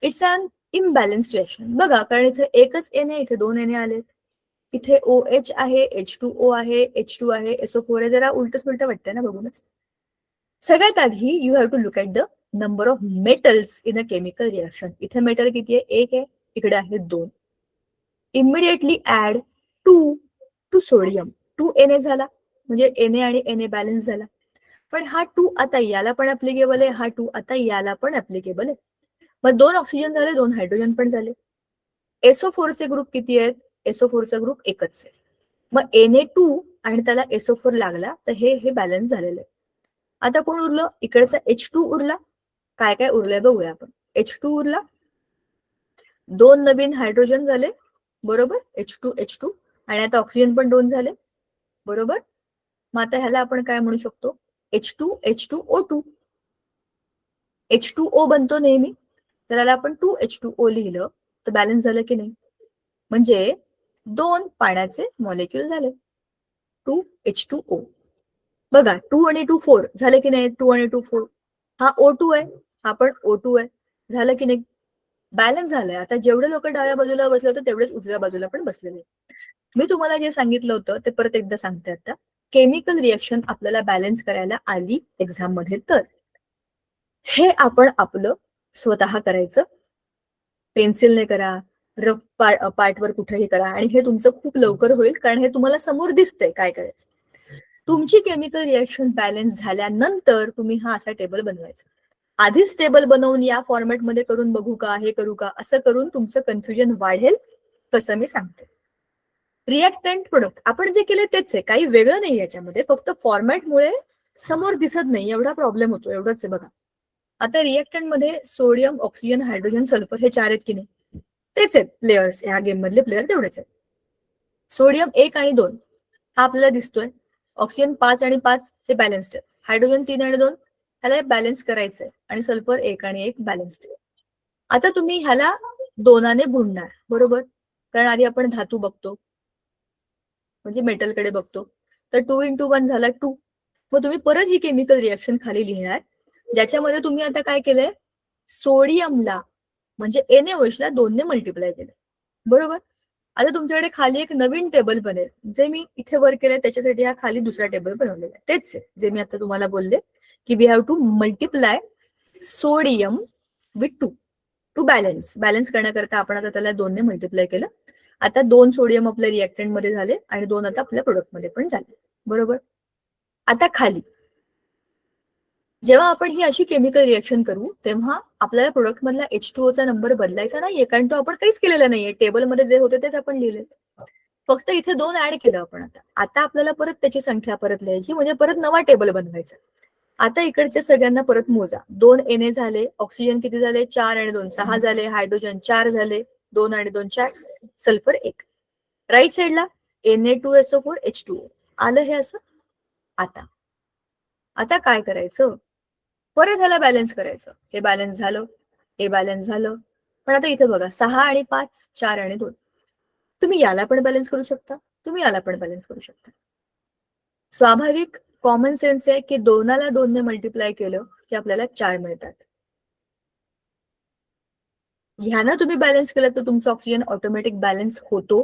It's an imbalance reaction. बघा, कारण इथे एकच Na, इथे 2 Na आलेत. इथे OH आहे, H2O आहे, H2 आहे, SO4 आहे. जरा उलट सुलट वाटतंय ना बघूनच. सगळ्यात आधी you have to look at the number of metals in a chemical reaction. इथे मेटल किती आहे? 1 आहे, इकडे आहे 2. Immediately add 2 to sodium. 2 Na झाला, म्हणजे Na आणि Na बॅलन्स झाला. पण हा 2 आता याला पण ऍप्लिकेबल आहे, हा 2 आता याला पण ऍप्लिकेबल आहे. मग 2 ऑक्सिजन झाले, 2 हायड्रोजन पण झाले. SO4 चे ग्रुप किती आहेत? SO4 चा ग्रुप एकच आहे. मग Na2 आणि त्याला SO4 लागला, तर हे बॅलन्स झालेलं आहे. आता कोण उरलं? इकडचा H2 उरला. काय काय उरलंय बघूया आपण. H2 उरला, 2 नवीन हायड्रोजन झाले, बरोबर, H2 आणि आता ऑक्सिजन पण 2 झाले, बरोबर. मग आता ह्याला आपण काय म्हणू शकतो? H2O2. H2O बनतो नेहमी, तर याला आपण 2H2O लिहिलं तर बॅलन्स झालं की नाही? म्हणजे 2 पाण्याचे मॉलिक्यूल झाले, 2H2O. बघा, 2 आणि 2 4 झाले की नाही? 2 आणि 2 4. हा O2 आहे, हा पण O2 आहे. झालं की नाही? बॅलन्स झालंय. आता जेवढे लोक डाव्या बाजूला बसले होते तेवढेच उजव्या बाजूला पण बसलेले. मी तुम्हाला जे सांगितलं होतं ते परत एकदा सांगते आता. केमिकल रिएक्शन आपल्याला बॅलन्स करायला आली एक्झाम मध्ये, तर हे आपण आपलं स्वतः करायचं. पेन्सिलने करा, रफ पार्टवर कुठेही करा, आणि हे तुमचं खूप लवकर होईल, कारण हे तुम्हाला समोर दिसतंय काय करायचं. तुमची केमिकल रिएक्शन बॅलन्स झाल्यानंतर तुम्ही हा असा टेबल बनवायचा. आधीच टेबल बनवून या फॉर्मॅटमध्ये करून बघू का, हे करू का, असं करून तुमचं कन्फ्युजन वाढेल, कसं मी सांगते. रिएक्टंट प्रोडक्ट आपण जे केले तेच आहे, काही वेगळं नाही याच्यामध्ये, फक्त फॉर्मॅटमुळे समोर दिसत नाही एवढा प्रॉब्लेम होतो, एवढंच आहे बघा. आता रिएक्टंट मध्ये सोडियम, ऑक्सिजन, हायड्रोजन, सल्फर हे 4 आहेत की नाही? तेच आहेत प्लेयर्स, ह्या गेम मधले प्लेयर तेवढेच आहेत. सोडियम 1 आणि 2 हा आपल्याला दिसतोय. ऑक्सिजन 5 आणि 5 हे बॅलन्स्ड आहे. हायड्रोजन 3 आणि 2 ह्याला बॅलन्स करायचंय, आणि सल्फर 1 आणि 1 बॅलन्स्ड आहे. आता तुम्ही ह्याला 2ने गुणणार, बरोबर, कारण आधी आपण धातू बघतो, म्हणजे मेटलकडे बघतो. तर 2 × 1 झाला 2. मग तुम्ही परत ही केमिकल रिएक्शन खाली लिहिणार, ज्याच्यामध्ये तुम्ही आता काय केलंय? सोडियमला म्हणजे NaOH ला 2ने मल्टिप्लाय केलं, बरोबर. आता तुमच्याकडे खाली एक नवीन टेबल बनेल, जे मी इथे वर केलंय त्याच्यासाठी हा खाली दुसरा टेबल बनवलेला आहे. तेच आहे जे मी आता तुम्हाला बोलले, की we have to multiply sodium with 2 to balance करण्याकरता आपण आता त्याला 2ने मल्टिप्लाय केलं. आता 2 सोडियम आपल्या रिएक्टंट मध्ये झाले आणि 2 आता आपल्या प्रोडक्ट मध्ये पण झाले, बरोबर. आता खाली जेव्हा आपण ही अशी केमिकल रिएक्शन करू, तेव्हा आपल्याला प्रोडक्ट मधला H2O चा नंबर बदलायचा नाहीये, कारण तो आपण काहीच केलेला नाहीये. टेबलमध्ये जे होते तेच आपण लिहिले, फक्त इथे 2 ऍड केलं आपण. आता आपल्याला परत त्याची संख्या परत लिहायची, म्हणजे परत नवा टेबल बनवायचा. आता इकडच्या सगळ्यांना परत मोजा. 2 Na झाले, ऑक्सिजन किती झाले? 4 आणि 2 6 झाले, हायड्रोजन 4 झाले, 2 आणि 2 4, सल्फर 1. राईट साइडला Na2SO4 H2O आलं हे असं. आता काय करायचं? परत ह्याला बॅलन्स करायचं. हे बॅलन्स झालं, हे बॅलन्स झालं, पण आता इथे बघा 6 आणि 5, 4 आणि 2. तुम्ही याला पण बॅलन्स करू शकता, तुम्ही याला पण बॅलन्स करू शकता. स्वाभाविक कॉमन सेन्स आहे की 2ला 2ने मल्टिप्लाय केलं की आपल्याला 4 मिळतात. ह्यानं तुम्ही बॅलन्स केलं तर तुमचा ऑक्सिजन ऑटोमॅटिक बॅलन्स होतो,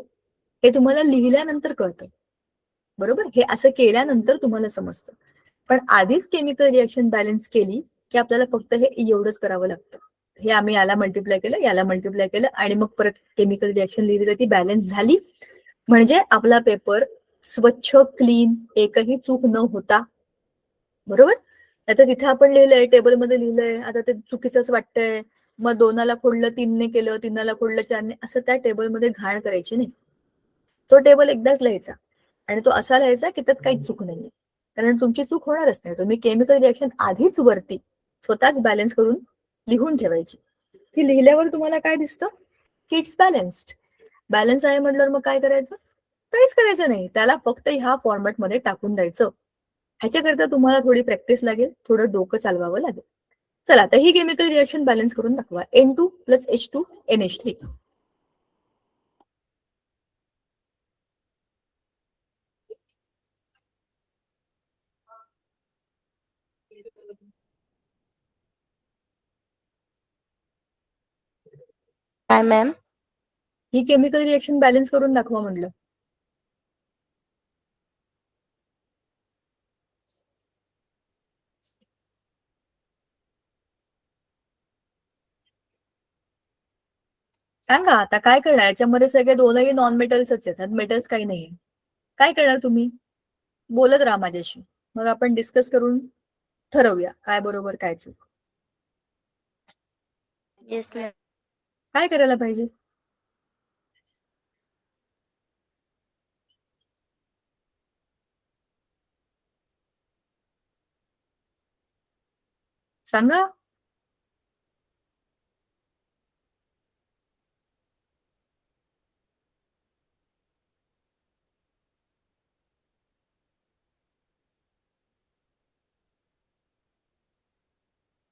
हे तुम्हाला लिहिल्यानंतर कळतं, बरोबर. हे असं केल्यानंतर तुम्हाला समजतं. पण आधीच केमिकल रिएक्शन बॅलन्स केली की आपल्याला फक्त हे एवढंच करावं लागतं. हे आम्ही याला मल्टिप्लाय केलं, याला मल्टिप्लाय केलं, आणि मग परत केमिकल रिएक्शन लिहिली तर ती बॅलन्स झाली, म्हणजे आपला पेपर स्वच्छ, क्लीन, एकही चूक न होता, बरोबर. आता तिथे आपण लिहिलंय, टेबलमध्ये लिहिलंय, आता ते चुकीचंच वाटतंय, मग 2ला फोडलं 3ने केलं, 3ला फोडलं 4ने, असं त्या टेबलमध्ये घाण करायची नाही. तो टेबल एकदाच लिहायचा, आणि तो असा लिहायचा की त्यात काही चूक नाहीये, कारण तुमची चूक होणारच नाही. तुम्ही केमिकल रिएक्शन आधीच वरती स्वतःच बॅलन्स करून लिहून ठेवायची. ती लिहिल्यावर तुम्हाला काय दिसतं? की इट्स बॅलन्स्ड. बॅलन्स आहे म्हटल्यावर मग काय करायचं? काहीच करायचं नाही, त्याला फक्त ह्या फॉर्मॅटमध्ये टाकून द्यायचं. ह्याच्याकरता तुम्हाला थोडी प्रॅक्टिस लागेल, थोडं डोकं चालवावं लागेल. चला आता ही केमिकल रिएक्शन बॅलन्स करून दाखवा. N2 + H2 NH3. काय मॅम? ही केमिकल रिएक्शन बॅलन्स करून दाखवा म्हटलं. सांगा आता काय करणार? याच्यामध्ये सगळे दोनही नॉन मेटल्सच आहेत, मेटल्स काही नाहीये. काय करणार तुम्ही? बोलत राहा माझ्याशी, मग आपण डिस्कस करून ठरवूया काय बरोबर काय चूक. Yes ma'am. काय करायला पाहिजे? सांगा.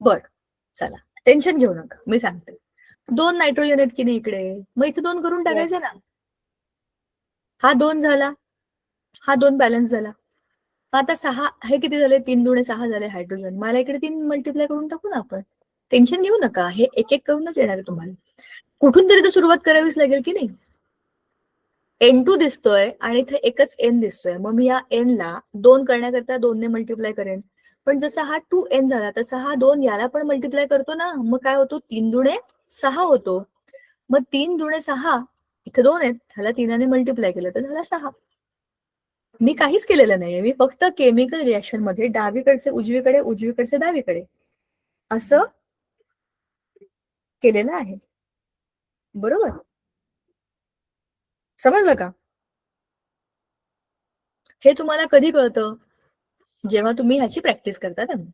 बर, चला टेन्शन घेऊ नका, मी सांगते. 2 नायट्रोजन आहेत की नाही इकडे, मग इथे 2 करून टाकायचे ना. हा 2 झाला, हा 2 बॅलन्स झाला. आता 6, हे किती झाले? 3 दुणे 6 झाले हायड्रोजन. मला इकडे 3 मल्टिप्लाय करून टाकू ना आपण. टेन्शन घेऊ नका, हे एक एक करूनच येणार आहे तुम्हाला. कुठून तरी तर सुरुवात करावीच लागेल की नाही. N2 दिसतोय आणि इथे एकच N दिसतोय, मग मी या N ला 2 करण्याकरता 2 ने मल्टिप्लाय करेन. पण जसा हा 2N झाला तसा हा 2 याला पण मल्टिप्लाय करतो ना, मग काय होतो? 3 दुणे 6 होतो. मग 3 दुणे 6, इथे 2 आहेत, ह्याला 3 ने मल्टिप्लाय केलं तर झाला 6. मी काहीच केलेलं नाहीये, मी फक्त केमिकल रिएक्शन मध्ये डावीकडचे उजवीकडे, उजवीकडचे डावीकडे असं केलेलं आहे. बरोबर, समजलं का? हे तुम्हाला कधी कळतं? जेव्हा तुम्ही ह्याची प्रॅक्टिस करता तेव्हा.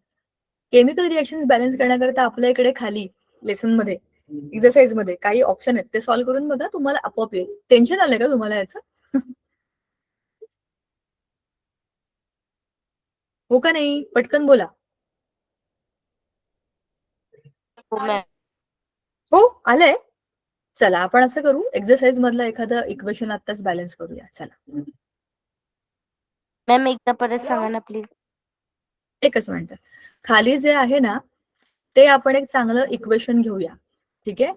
केमिकल रिएक्शन बॅलन्स करण्याकरता आपल्या इकडे खाली लेसन मध्ये, एक्सरसाइज मध्ये काही ऑप्शन आहेत, ते सॉल्व्ह करून बघा, तुम्हाला आपोआप येईल. टेन्शन आलंय का तुम्हाला याचं? हो का नाही? पटकन बोला. हो मॅम. हो आलंय. चला आपण असं करू, एक्सरसाइज मधलं एखादं इक्वेशन आताच बॅलन्स करूया. चला मॅम एकदा परत सांगा ना प्लीज. एकच मिनिट. खाली जे आहे ना, ते आपण एक चांगलं इक्वेशन घेऊया, ठीक आहे,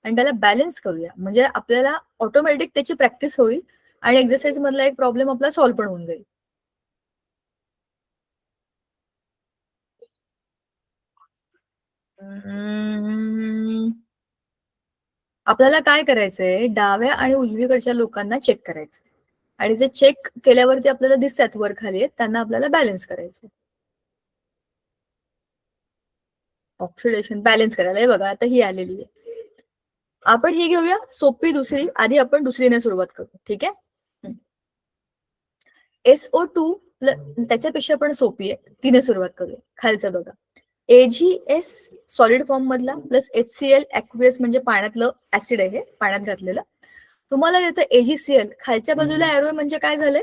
आणि त्याला बॅलन्स करूया. म्हणजे आपल्याला ऑटोमॅटिक त्याची प्रॅक्टिस होईल आणि एक्सरसाइज मधला एक प्रॉब्लेम आपला सॉल्व्ह पण होऊन जाईल. आपल्याला काय करायचंय? डाव्या आणि उजवीकडच्या लोकांना चेक करायचं, आणि जे चेक केल्यावरती आपल्याला दिसतात वर खाली आहेत, त्यांना आपल्याला बॅलन्स करायचं. ऑक्सिडेशन बॅलन्स करायला हे बघा, आता ही आलेली आहे. आपण ही घेऊया सोपी दुसरी. आधी आपण दुसरीने सुरुवात करू, ठीक आहे. SO2 त्याच्यापेक्षा पण सोपी आहे, तिने सुरुवात करूया. खालचं बघा, AgS सॉलिड फॉर्म मधला प्लस HCl ऍक्वियस म्हणजे पाण्यातलं ऍसिड आहे, पाण्यात घातलेलं. तुम्हाला येतं AgCl, खालच्या बाजूला एरो म्हणजे काय झालंय?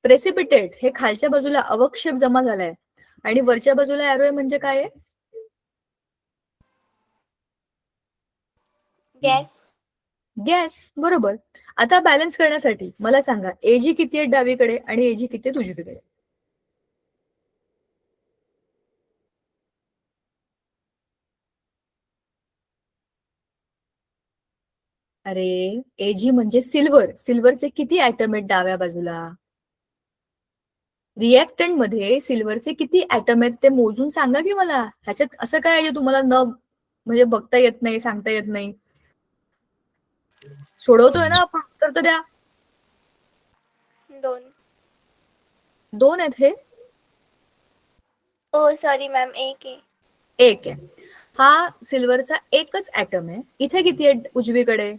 प्रेसिपिटेट. हे खालच्या बाजूला अवक्षेप जमा झालाय, आणि वरच्या बाजूला एरो म्हणजे काय आहे? गॅस. गॅस, बरोबर. आता बॅलन्स करण्यासाठी मला सांगा, Ag किती आहेत डावीकडे आणि Ag किती आहेत उजवीकडे? अरे, Ag म्हणजे सिल्वर. सिल्वरचे किती ऍटम आहेत डाव्या बाजूला? रिएक्टंट मध्ये सिल्वरचे किती ऍटम आहेत ते मोजून सांगा की मला. ह्याच्यात असं काय आहे जे तुम्हाला न म्हणजे बघता येत नाही, सांगता येत नाही? सोडवतोय ना आपण, उत्तर तर द्या. 2. 2 आहेत हे? ओ सॉरी मॅम, 1 आहे. 1 आहे. हा सिल्वरचा एकच ऍटम आहे. इथे किती आहे उजवीकडे?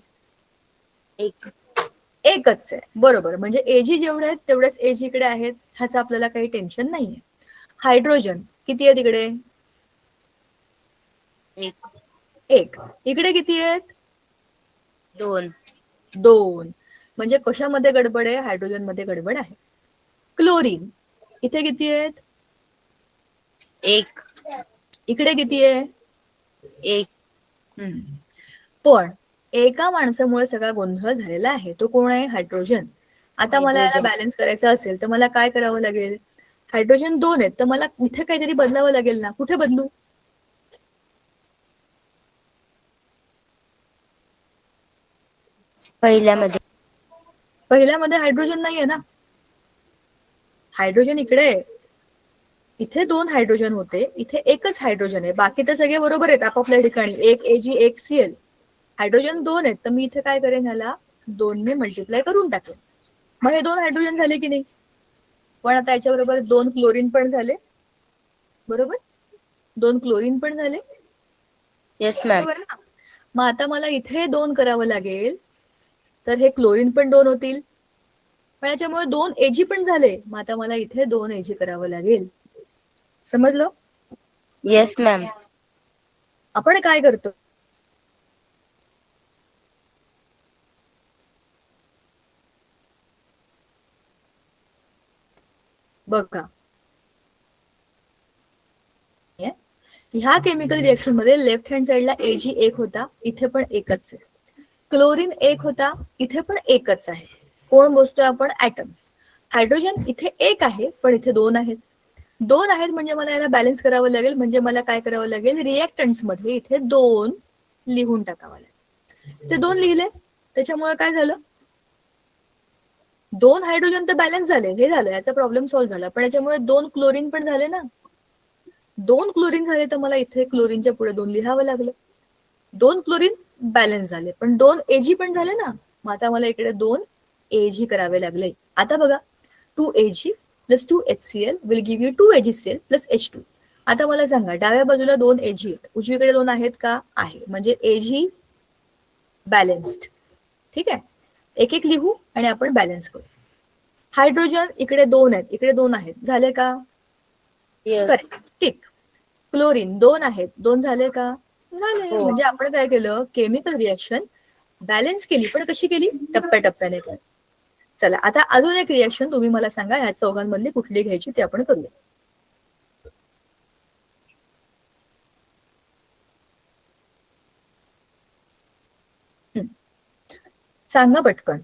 1. एकच आहे, बरोबर. म्हणजे Ag जेवढे आहेत तेवढेच Ag इकडे आहेत, ह्याचं आपल्याला काही टेन्शन नाहीये. हायड्रोजन किती आहे तिकडे? एक. एक. इकडे किती आहेत? 2. 2. म्हणजे कशामध्ये गडबड आहे? हायड्रोजन मध्ये गडबड आहे. क्लोरीन इथे किती आहेत? 1. इकडे किती आहे? 1. पण एका माणसामुळे सगळा गोंधळ झालेला आहे. तो कोण आहे? हायड्रोजन. आता मला याला हायड्रोजन. बॅलन्स करायचं असेल तर मला काय करावं लागेल? हायड्रोजन 2 आहेत तर मला इथे काहीतरी बदलावं लागेल ना. कुठे बदलू? पहिल्यामध्ये. पहिल्यामध्ये हायड्रोजन नाहीये ना. हायड्रोजन इकडे आहे. इथे 2 हायड्रोजन होते, इथे एकच हायड्रोजन आहे. बाकी तर सगळे बरोबर आहेत आपापल्या ठिकाणी. एक Ag एक Cl. हायड्रोजन 2 आहेत तर मी इथे काय करेन? ह्याला 2 ने मल्टिप्लाय करून टाकेन. मग हे 2 हायड्रोजन झाले की नाही? पण आता याच्याबरोबर 2 क्लोरीन पण झाले. बरोबर? 2 क्लोरीन पण झाले. Yes ma'am. बरोबर ना? मग आता मला इथे 2 करावं लागेल तर हे क्लोरीन पण 2 होतील. पण याच्यामुळे 2 Ag पण झाले. मग आता मला इथे 2 Ag करावं लागेल. समजलं? Yes ma'am. आपण काय करतो? बघा, ह्या केमिकल रिएक्शन मध्ये लेफ्ट हँड साइडला Ag एक होता, इथे पण एकच आहे. क्लोरीन एक होता, इथे पण एकच आहे. कोण मोजतोय आपण? ऍटम्स. हायड्रोजन इथे एक आहे पण इथे 2 आहेत. 2 आहेत म्हणजे मला याला बॅलन्स करावं लागेल. म्हणजे मला काय करावं लागेल? रिएक्टंट्स मध्ये इथे 2 लिहून टाकावं लागेल. ते 2 लिहिले त्याच्यामुळे काय झालं? 2 हायड्रोजन तर बॅलन्स झाले. हे झालं, याचा प्रॉब्लेम सॉल्व्ह झाला. पण याच्यामुळे 2 क्लोरीन पण झाले ना. 2 क्लोरीन झाले तर मला इथे क्लोरीनच्या पुढे 2 लिहावं लागलं. 2 क्लोरीन बॅलन्स झाले पण 2 Ag पण झाले ना. मग आता मला इकडे 2 Ag करावे लागले. आता बघा, 2 Ag plus 2 HCl will give you 2 AgCl plus H2. आता मला सांगा, डाव्या बाजूला 2 Ag आहेत, उजवीकडे 2 आहेत का? आहे. म्हणजे Ag बॅलन्स्ड. ठीक आहे. एक एक लिहू आणि आपण बॅलन्स करू. हायड्रोजन इकडे 2 आहेत, इकडे 2 आहेत. झाले का? येस. करेक्ट. ठीक. क्लोरीन 2 आहेत, 2 झाले का? झाले. हो. म्हणजे आपण काय केलं? केमिकल रिएक्शन बॅलन्स केली. पण कशी केली? टप्प्याटप्प्याने केली. चला, आता अजून एक रिएक्शन तुम्ही मला सांगा, ह्या चौघांमधली कुठली घ्यायची ते आपण करूया. सांगा पटकन,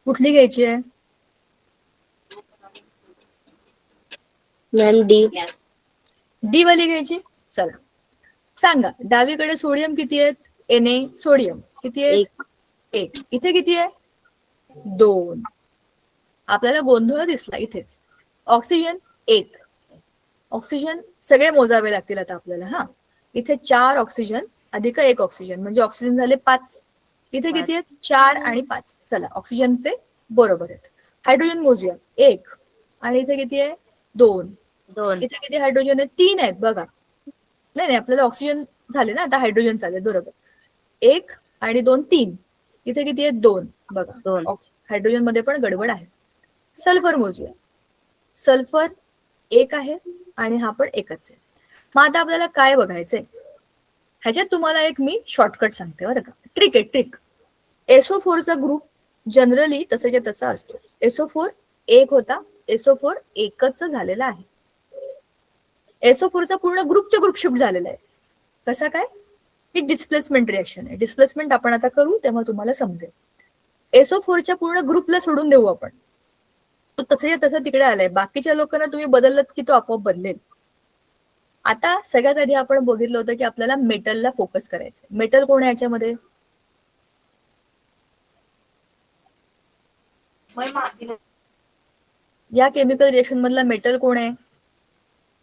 कुठली घ्यायची आहे? Ma'am D. डी वाली घ्यायची. चला सांगा, डावीकडे सोडियम किती आहेत? Na सोडियम किती आहेत? 1. 1. इथे किती आहे? 2. आपल्याला गोंधळ दिसला इथेच. ऑक्सिजन 1. ऑक्सिजन सगळे मोजावे लागतील आता आपल्याला. हा, इथे 4 ऑक्सिजन अधिक 1 ऑक्सिजन म्हणजे ऑक्सिजन झाले 5. इथे किती आहेत? 4 आणि 5. चला, ऑक्सिजन ते बरोबर आहेत. हायड्रोजन मोजूया. 1 आणि इथे किती आहे? 2. 2. इथे किती हायड्रोजन आहे? 3 आहेत. बघा, नाही आपल्याला ऑक्सिजन झाले ना, आता हायड्रोजन चालेल. बरोबर. 1 आणि 2 3. इथे किती आहेत? 2. बघा, 2. हायड्रोजन मध्ये पण गडबड आहे. सल्फर मोजूया. सल्फर 1 आहे आणि हा पण एकच आहे. मग आता आपल्याला काय बघायचंय? ह्याच्यात तुम्हाला एक मी शॉर्टकट सांगते बरं का. ट्रिक आहे, ट्रिक. SO4 चा ग्रुप जनरली तसाच्या तसा असतो. SO4 1 होता, SO4 एकच झालेला आहे. SO4 चा पूर्ण ग्रुपच्या ग्रुप शिफ्ट झालेला आहे. कसा काय? ही डिस्प्लेसमेंट रिएक्शन आहे. डिस्प्लेसमेंट आपण आता करू तेव्हा तुम्हाला समजेल. SO4 च्या पूर्ण ग्रुपला सोडून देऊ आपण. तो तसंच्या तसं तिकडे आलाय. बाकीच्या लोकांना तुम्ही बदललात की तो आपोआप बदलेल. आता सगळ्यात आधी आपण बघितलं होतं की आपल्याला मेटलला फोकस करायचंय. मेटल कोण आहे याच्यामध्ये? या केमिकल रिएक्शन मधला मेटल कोण आहे?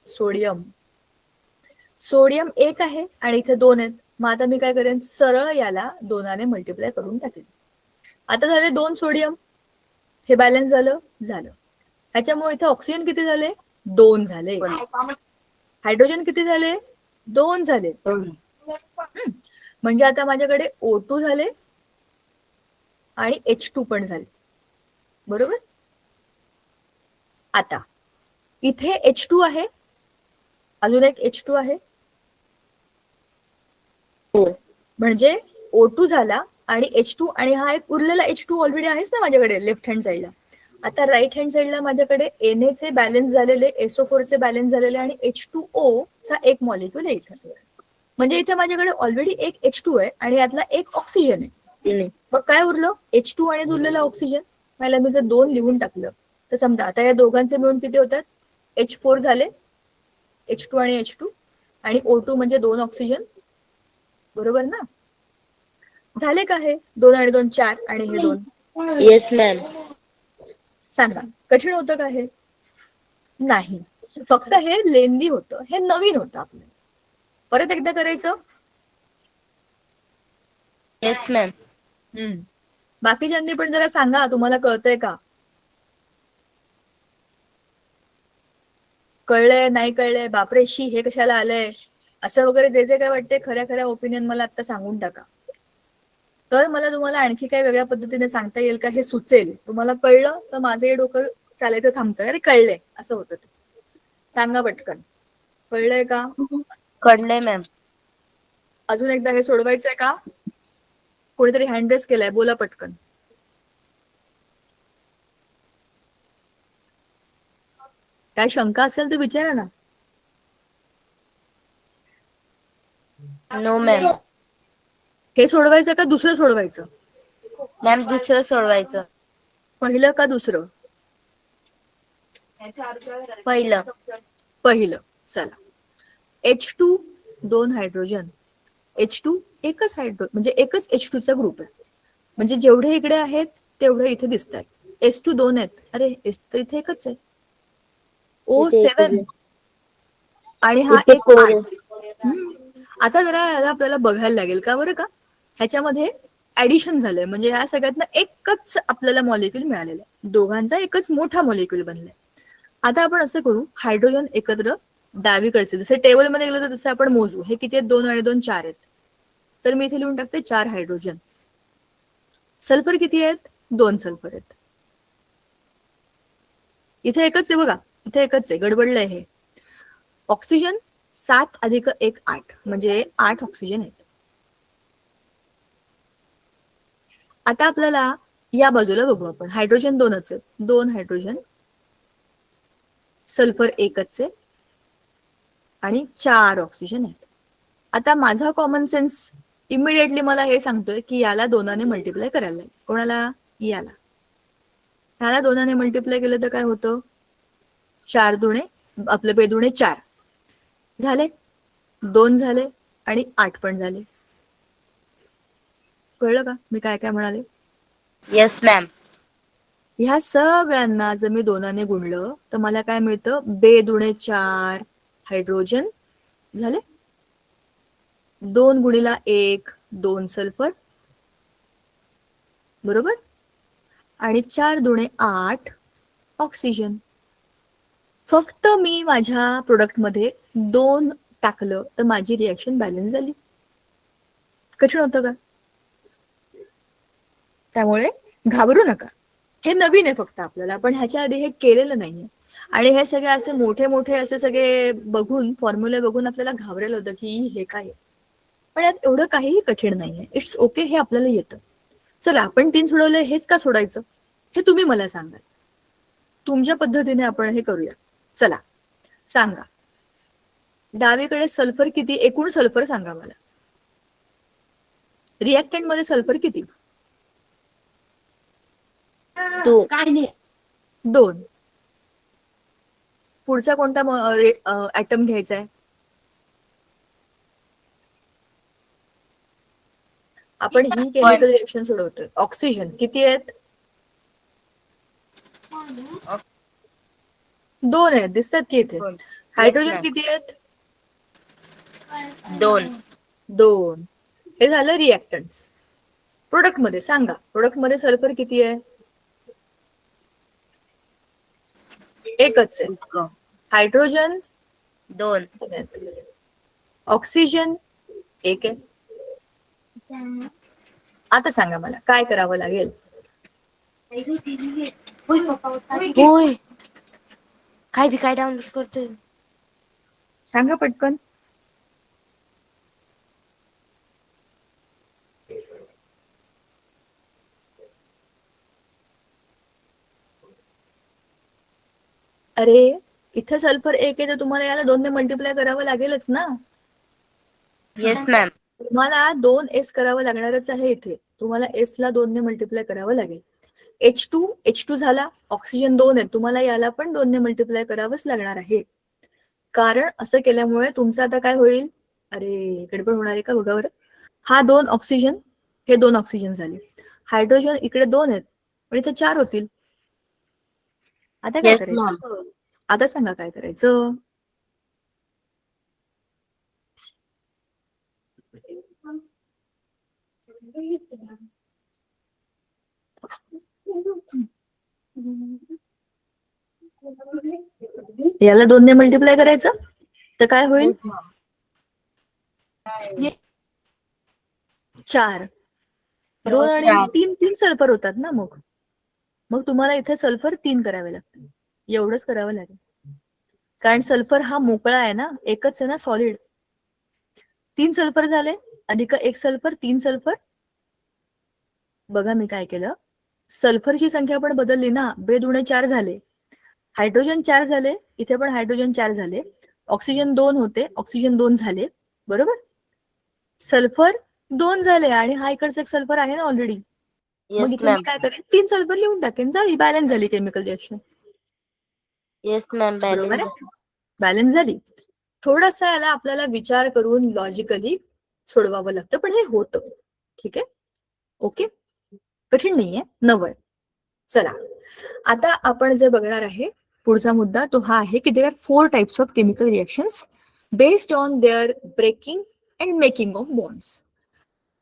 सोडियम. सोडियम 1 आहे आणि इथे 2 आहेत. मग आता मी काय करेन? सरळ याला 2 ने मल्टिप्लाय करून टाकेन. आता झाले 2 सोडियम. हे बॅलन्स झालं. ह्याच्यामुळे इथे ऑक्सिजन किती झाले? 2 झाले. हायड्रोजन किती झाले? 2 झाले. म्हणजे आता माझ्याकडे O2 झाले आणि H2 पण झाले. बरोबर. आता इथे H2 आहे, अजून एक H2 आहे. म्हणजे O2 झाला आणि H2 आणि हा एक उरलेला H2 ऑलरेडी आहेच ना माझ्याकडे लेफ्ट हँड साईडला. आता राईट हँड साईडला माझ्याकडे Na चे बॅलन्स झालेले, SO4 चे बॅलन्स झालेले आणि H2O चा एक मॉलिक्युल आहे इथे. म्हणजे इथे माझ्याकडे ऑलरेडी एक H2 आहे आणि यातला एक ऑक्सिजन आहे. मग काय उरलं? H2 आणि उरलेला ऑक्सिजन. मला मी जर 2 लिहून टाकलं तर समजा आता या दोघांचे मिळून किती होतात? H4 झाले, H2 आणि H2 आणि O2 म्हणजे 2 ऑक्सिजन, बरोबर ना? झाले का हे 2 आणि 2 4 आणि हे 2? Yes ma'am. सांगा, कठीण होतं का हे? नाही, फक्त हे लेंदी होतं, हे नवीन होतं आपलं. परत एकदा करायचं. Yes ma'am. बाकीच्यांनी पण जरा सांगा, तुम्हाला कळतंय का? कळलंय नाही कळलंय, बापरे शी हे कशाला आलंय असं वगैरे जे जे काय वाटते खऱ्या खऱ्या ओपिनियन मला आता सांगून टाका. तर मला तुम्हाला आणखी काही वेगळ्या पद्धतीने सांगता येईल का हे सुचेल. तुम्हाला कळलं तर माझं हे डोकं चालायचं थांबतंय. अरे कळलंय असं होतं ते. सांगा पटकन, कळलंय का? कळलंय मॅम. अजून एकदा हे सोडवायचंय का? कोणीतरी हँड रेस केलाय, बोला पटकन. काय शंका असेल तर विचारा ना. No ma'am. हे सोडवायचं का दुसरं सोडवायचं? मॅम दुसरं सोडवायचं. पहिलं का दुसरं? पहिलं. पहिलं. चला. H2 2 हायड्रोजन, H2 एकच म्हणजे एकच H2 चा ग्रुप आहे. म्हणजे जेवढे इकडे आहेत तेवढे इथे दिसतात. S2 2 आहेत. अरे S तर इथे एकच आहे. O7 आणि हा इथे एक 4 8. आता जरा याला आपल्याला बघायला लागेल का बरं का? ह्याच्यामध्ये ऍडिशन झालंय, म्हणजे ह्या सगळ्यातनं एकच आपल्याला मॉलिक्युल मिळालेलं आहे. दोघांचा एकच मोठा मॉलिक्युल बनलाय. आता आपण असं करू, हायड्रोजन एकत्र डावीकडचे जसे टेबलमध्ये गेलो तर तसे आपण मोजू. हे किती आहेत? 2 आणि 2 4 आहेत. तर मी इथे लिहून टाकते 4 हायड्रोजन. सल्फर किती आहेत? 2 सल्फर आहेत. इथे एकच आहे बघा, इथे एकच आहे, गडबडलंय हे. ऑक्सिजन 7 अधिक 1 8 म्हणजे 8 ऑक्सिजन आहेत. आता आपल्याला या बाजूला बघू आपण. हायड्रोजन 2च आहेत, 2 हायड्रोजन, सल्फर एकच आहे आणि 4 ऑक्सिजन आहेत. आता माझा कॉमन सेन्स इमिडिएटली मला हे सांगतोय की याला 2ने मल्टिप्लाय करायला लागेल. कोणाला? याला. ह्याला 2ने मल्टिप्लाय केलं तर काय होतं? 4 दुणे आपलं बेदुणे 4 झाले, 2 झाले आणि 8 पण झाले. कळलं का मी काय काय म्हणाले? Yes ma'am. ह्या सगळ्यांना जर मी 2ने गुणलं तर मला काय मिळतं? बेदुणे 4 हायड्रोजन झाले, 2 गुणिला 1 2 सल्फर, बरोबर, आणि 4 दुणे 8 ऑक्सिजन. फक्त मी माझ्या प्रोडक्टमध्ये 2 टाकलं तर माझी रिएक्शन बॅलन्स झाली. कठीण होतं का? त्यामुळे घाबरू नका. हे नवीन आहे फक्त आपल्याला, पण ह्याच्या आधी हे केलेलं नाहीये. आणि हे सगळे असे मोठे मोठे असे सगळे बघून, फॉर्म्युले बघून आपल्याला घाबरेलं होतं की हे काय आहे. पण यात एवढं काहीही कठीण नाहीये. इट्स ओके, हे आपल्याला येतं. चला, आपण 3 सोडवले, हेच का सोडायचं हे तुम्ही मला सांगाल. तुमच्या पद्धतीने आपण हे करूया. चला सांगा, डावीकडे सल्फर किती? एकूण सल्फर सांगा मला. रिएक्टंट मध्ये सल्फर किती? 2. 2. पुढचा कोणता ऍटम घ्यायचा आहे? आपण ही केमिकल रिएक्शन सोडवतोय. ऑक्सिजन किती आहेत? 2 आहेत, दिसतात की इथे. हायड्रोजन किती आहेत? 2. 2. हे झालं रिएक्टंट्स. प्रोडक्ट मध्ये सांगा, प्रोडक्ट मध्ये सल्फर किती आहे? एकच आहे. हायड्रोजन 2. ऑक्सिजन 1 आहे. आता सांगा मला काय करावं लागेल? होय, काय बी काय डाउनलोड करतोय? सांगा पटकन. अरे इथं सल्फर 1 आहे तर तुम्हाला याला 2 ने मल्टिप्लाय करावं लागेलच ना. Yes ma'am. तुम्हाला 2s करावं लागणारच आहे. इथे तुम्हाला s ला 2 ने मल्टिप्लाय करावं लागेल. H2 झाला, ऑक्सिजन 2 आहे, तुम्हाला याला पण 2 ने मल्टिप्लाय करावंच लागणार आहे. कारण असं केल्यामुळे तुमचं आता काय होईल, अरे गडबड होणार आहे का बघा बरं. हा 2 ऑक्सिजन, हे 2 ऑक्सिजन झाले. हायड्रोजन इकडे 2 आहेत पण इथे 4 होतील. आता काय येस करायचं, मॅम. आता सांगा काय करायचं. याला 2 ने मल्टिप्लाय करायचं तर काय होईल, येस मॅम. 4. 2 आणि 3 सल्फर होतात ना. मग तुम्हाला इथे सल्फर 3 करावे लागतील. एवढंच करावं लागेल. कारण सल्फर हा मोकळा आहे ना, एकच आहे ना सॉलिड. 3 सल्फर झाले अधिक 1 सल्फर, 3 सल्फर. बघा मी काय केलं, सल्फरची संख्या पण बदलली ना, 2 4 झाले. हायड्रोजन 4 झाले, इथे पण हायड्रोजन 4 झाले. ऑक्सिजन 2 होते, ऑक्सिजन 2 झाले, बरोबर. सल्फर 2 झाले आणि हा इकडचा एक सल्फर आहे ना ऑलरेडी. मग येस इथे मी मॅम. काय करेन, 3 सल्फर लिहून टाकेन, झाली, बॅलन्स झाली केमिकल रिएक्शन. Yes ma'am. बरोबर बॅलन्स. आहे, बॅलन्स झाली. थोडासा याला आपल्याला विचार करून लॉजिकली सोडवावं लागतं, पण हे होतं. ठीक आहे, ओके, कठीण नाहीये, नवय. चला आता आपण जे बघणार आहे पुढचा मुद्दा तो हा आहे की there are 4 types of chemical reactions based on their breaking and making of bonds.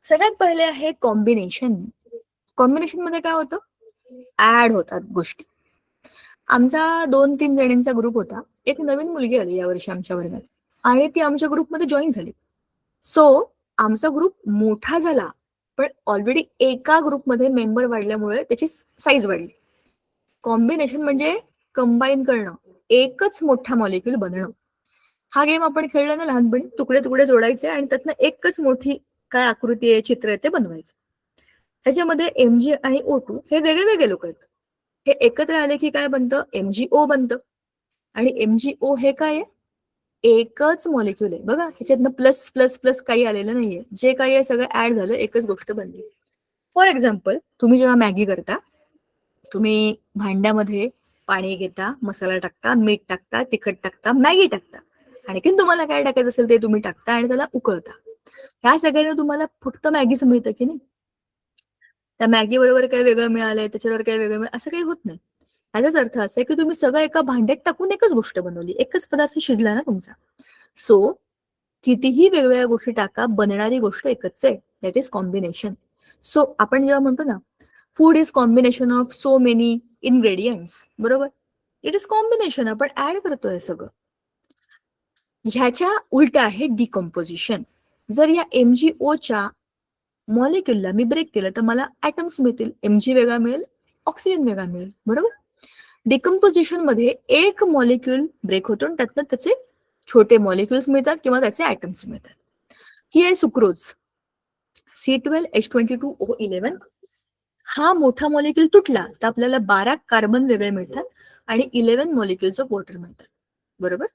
सगळ्यात पहिले आहे कॉम्बिनेशन. कॉम्बिनेशन मध्ये काय होतं, ऍड होतात गोष्टी. आमचा 2-3 जणींचा ग्रुप होता. एक नवीन मुलगी आली यावर्षी आमच्या वर्गात आणि ती आमच्या ग्रुपमध्ये जॉईन झाली. सो आमचा ग्रुप मोठा झाला, पण ऑलरेडी एका ग्रुपमध्ये मेंबर वाढल्यामुळे त्याची साईज वाढली. कॉम्बिनेशन म्हणजे कंबाईन करणं, एकच मोठा मॉलिक्यूल बनणं. हा गेम आपण खेळला ना लहानपणी, तुकडे तुकडे जोडायचे आणि त्यातनं एकच मोठी काय आकृती आहे, चित्र आहे ते बनवायचं. ह्याच्यामध्ये Mg आणि O2 हे वेगळे वेगळे लोक आहेत. हे एकत्र आले की काय बनतं, MgO बनतं. आणि MgO हे काय आहे, एकच मॉलिक्यूल आहे. बघा ह्याच्यातनं प्लस प्लस प्लस काही आलेलं नाहीये, जे काही आहे सगळं ऍड झालं, एकच गोष्ट बनली. फॉर एक्झाम्पल, तुम्ही जेव्हा मॅगी करता, तुम्ही भांड्यामध्ये पाणी घेता, मसाला टाकता, मीठ टाकता, तिखट टाकता, मॅगी टाकता, आणखीन तुम्हाला काय टाकायचं असेल ते तुम्ही टाकता आणि त्याला उकळता. ह्या सगळ्यांना तुम्हाला फक्त मॅगीच मिळतं की नाही. त्या मॅगी बरोबर काही वेगळं मिळालंय, त्याच्यावर काही वेगळं मिळालं असं काही होत नाही. याचाच अर्थ असा आहे की तुम्ही सगळं एका भांड्यात टाकून एकच गोष्ट बनवली, एकच पदार्थ शिजला ना तुमचा. सो कितीही वेगवेगळ्या गोष्टी टाका, बनणारी गोष्ट एकच आहे, दॅट इज कॉम्बिनेशन. सो आपण जेव्हा म्हणतो ना, food is combination of so many ingredients, बरोबर. इट इज कॉम्बिनेशन, आपण ऍड करतोय सगळं. ह्याच्या उलट आहे डिकम्पोजिशन. जर या MgOच्या मॉलिक्यूलला मी ब्रेक केलं तर मला ऍटम्स मिळतील. Mg वेगळा मिळेल, ऑक्सिजन वेगळा मिळेल, बरोबर. डिकम्पोजिशन मध्ये एक मॉलिक्यूल ब्रेक होतो आणि त्यातनं त्याचे छोटे मॉलिक्युल्स मिळतात किंवा त्याचे ऍटम्स मिळतात. ही आहे सुक्रोज, C12H22O11. हा मोठा मॉलिक्यूल तुटला तर आपल्याला 12 कार्बन वेगळे मिळतात आणि 11 मॉलिक्युल्स ऑफ वॉटर मिळतात, बरोबर.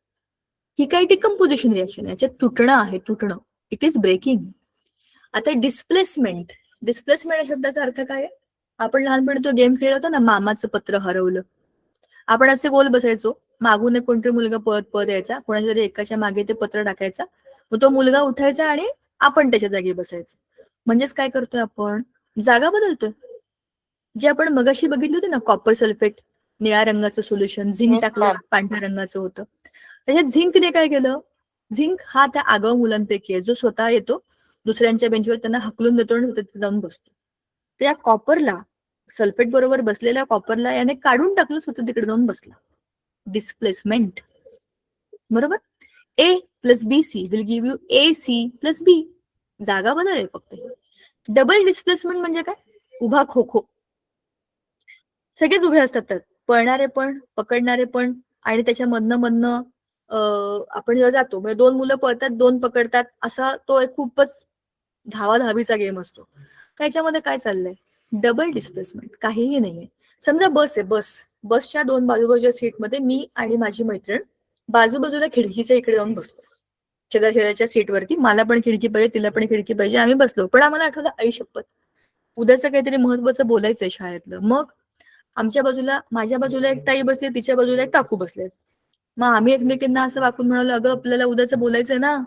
ही काही डिकम्पोजिशन रिएक्शन, याच्यात तुटणं आहे, तुटणं, इट इज ब्रेकिंग. आता डिस्प्लेसमेंट, डिस्प्लेसमेंट या शब्दाचा अर्थ काय आहे, आपण लहानपणी तो गेम खेळला होता ना, मामाचं पत्र हरवलं. आपण असे गोल बसायचो, मागून एक कोणतरी मुलगा पळत पळत यायचा, कोणाच्या तरी एकाच्या मागे ते पत्र टाकायचा, मग तो मुलगा उठायचा आणि आपण त्याच्या जागी बसायचं. म्हणजेच काय करतोय, आपण जागा बदलतोय. जे आपण मगाशी बघितली होती ना, कॉपर सल्फेट, निळ्या रंगाचं सोल्युशन, झिंक येस टाकलं मॅम. पांढऱ्या रंगाचं होतं. त्याच्यात झिंकने काय केलं, झिंक हा त्या आगाऊ मुलांपैकी आहे जो स्वतः येतो, दुसऱ्यांच्या बेंचवर त्यांना हकलून देतो आणि तिथे जाऊन बसतो. त्या कॉपरला, सल्फेट बरोबर बसलेल्या कॉपरला याने काढून टाकलं, स्वतः तिकडे जाऊन बसला. डिस्प्लेसमेंट, बरोबर. A+BC will give you AC+B, जागा बदल आहे फक्त. डबल डिस्प्लेसमेंट म्हणजे काय, उभा खो खो, सगळेच उभे असतात त्यात, पळणारे पण, पकडणारे पण, आणि त्याच्या मधनं आपण जेव्हा जातो म्हणजे 2 मुलं पळतात, 2 पकडतात, असा तो एक खूपच धावाधावीचा गेम असतो. त्याच्यामध्ये काय चाललंय, डबल डिस्प्लेसमेंट काहीही नाहीये. समजा बस आहे, बसच्या 2 बाजूबाजूच्या सीटमध्ये मी आणि माझी मैत्रीण बाजूबाजूला खिडकीच्या इकडे जाऊन बसलो. शेजारच्या सीटवरती. मला पण खिडकी पाहिजे, तिला पण खिडकी पाहिजे. आम्ही बसलो. पण आम्हाला आठवलं, आई शपथ, उद्याचं काहीतरी महत्वाचं बोलायचंय शाळेतलं. मग आमच्या बाजूला, माझ्या बाजूला एक ताई बसली, तिच्या बाजूला एक काकू बसले. मग आम्ही एकमेकींना असं वाकून म्हणालो, अगं आपल्याला उद्याचं बोलायचंय ना,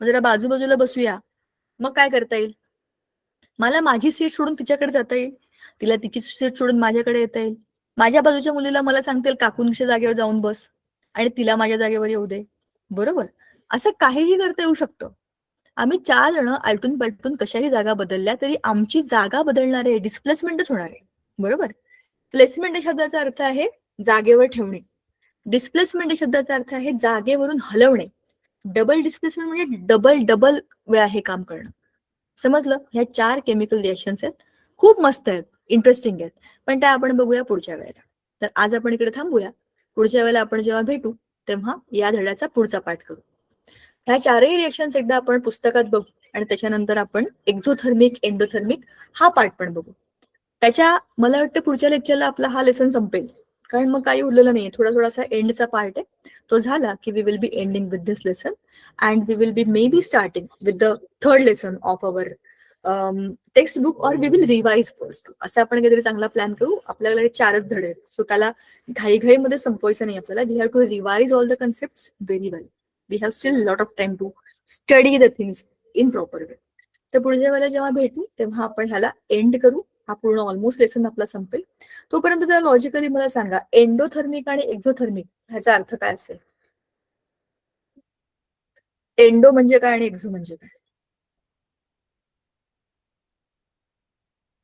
मग जरा बाजूबाजूला बसूया. मग काय करता येईल? मला माझी सीट सोडून तिच्याकडे जाता येईल, तिला तिची सीट सोडून माझ्याकडे येता येईल. माझ्या बाजूच्या मुलीला मला सांगतील काकूंच्या जागेवर जाऊन बस आणि तिला माझ्या जागेवर येऊ दे. बरोबर? असं काहीही करता येऊ शकतं. आम्ही 4 जण आलटून पलटून कशाही जागा बदलल्या तरी आमची जागा बदलणार आहे, डिस्प्लेसमेंटच होणार आहे. बरोबर? प्लेसमेंट या शब्दाचा अर्थ आहे जागेवर ठेवणे. डिस्प्लेसमेंट या शब्दाचा अर्थ आहे जागेवरून हलवणे. डबल डिस्प्लेसमेंट म्हणजे डबल डबल वेळा हे काम करणं. समजलं? ह्या 4 केमिकल रिएक्शन्स आहेत. खूप मस्त आहेत, इंटरेस्टिंग आहेत. पण त्या आपण बघूया पुढच्या वेळेला. तर आज आपण इकडे थांबूया. पुढच्या वेळेला आपण जेव्हा भेटू तेव्हा या धड्याचा पुढचा पाठ करू. ह्या 4ही रिएक्शन्स एकदा आपण पुस्तकात बघू आणि त्याच्यानंतर आपण एक्झोथर्मिक, एंडोथर्मिक हा पार्ट पण बघू. त्याच्या मला वाटतं पुढच्या लेक्चरला आपला हा लेसन संपेल, कारण मग काही उरलेलं नाहीये. थोडासा एंडचा पार्ट आहे. तो झाला की we will be ending with this lesson and we will be may be starting with the third lesson of our text book or we will revise first. असं आपण काहीतरी चांगला प्लॅन करू. आपल्याकडे 4च धडे आहेत, सो त्याला घाईघाईमध्ये संपवायचं नाही आपल्याला. We have to revise all the concepts very well. We have still lot of time to study the things in proper way. तर पुढच्या वेळेला जेव्हा भेटू तेव्हा आपण ह्याला एंड करू. हा पूर्ण ऑलमोस्ट लेसन आपला संपेल. तोपर्यंत त्याला लॉजिकली मला सांगा, एंडोथर्मिक आणि एक्झोथर्मिक ह्याचा अर्थ काय असेल? एंडो म्हणजे काय आणि एक्झो म्हणजे काय?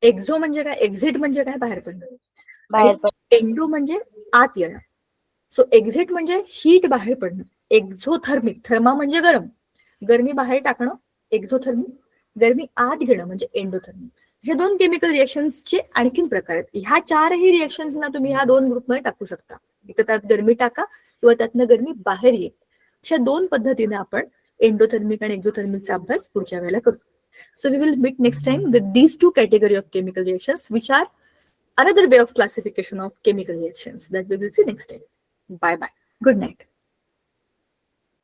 एक्झो म्हणजे काय? एक्झिट म्हणजे काय? बाहेर पडणं. बाहेर पण. एंडो म्हणजे आत येणं. सो एक्झिट म्हणजे हीट बाहेर पडणं. एक्झोथर्मिक, थर्मा म्हणजे गरम, गरमी बाहेर टाकणं. एक्झोथर्मिक, गरमी आत घेणं म्हणजे एंडोथर्मिक. हे 2 केमिकल रिएक्शन्सचे आणखीन प्रकार आहेत. ह्या 4ही रिएक्शन्सना तुम्ही ह्या 2 ग्रुपमध्ये टाकू शकता. एक तर त्यात गरमी टाका किंवा त्यातनं गरमी बाहेर येईल. अशा 2 पद्धतीने आपण एंडोथर्मिक आणि एक्झोथर्मिकचा अभ्यास पुढच्या वेळेला करू. So we will meet next time with these 2 category of chemical reactions, which are another way of classification of chemical reactions that we will see next time. Bye bye. Good night.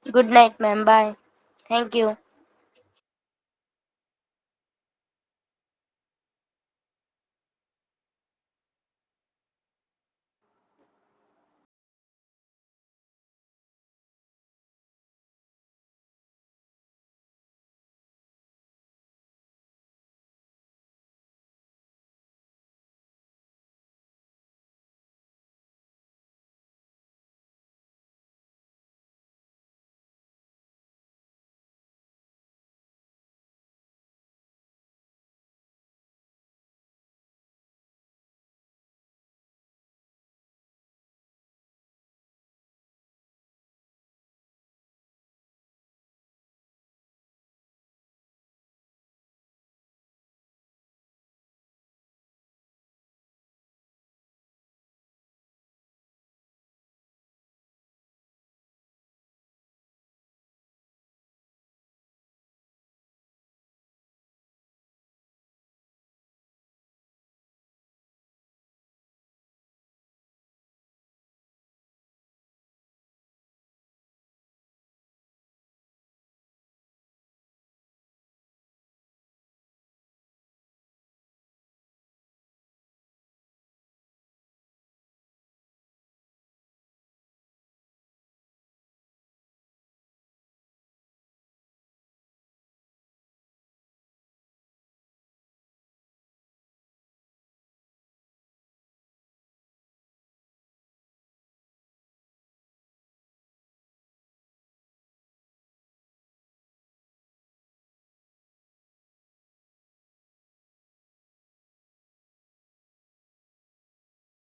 Good night ma'am. Bye. Thank you.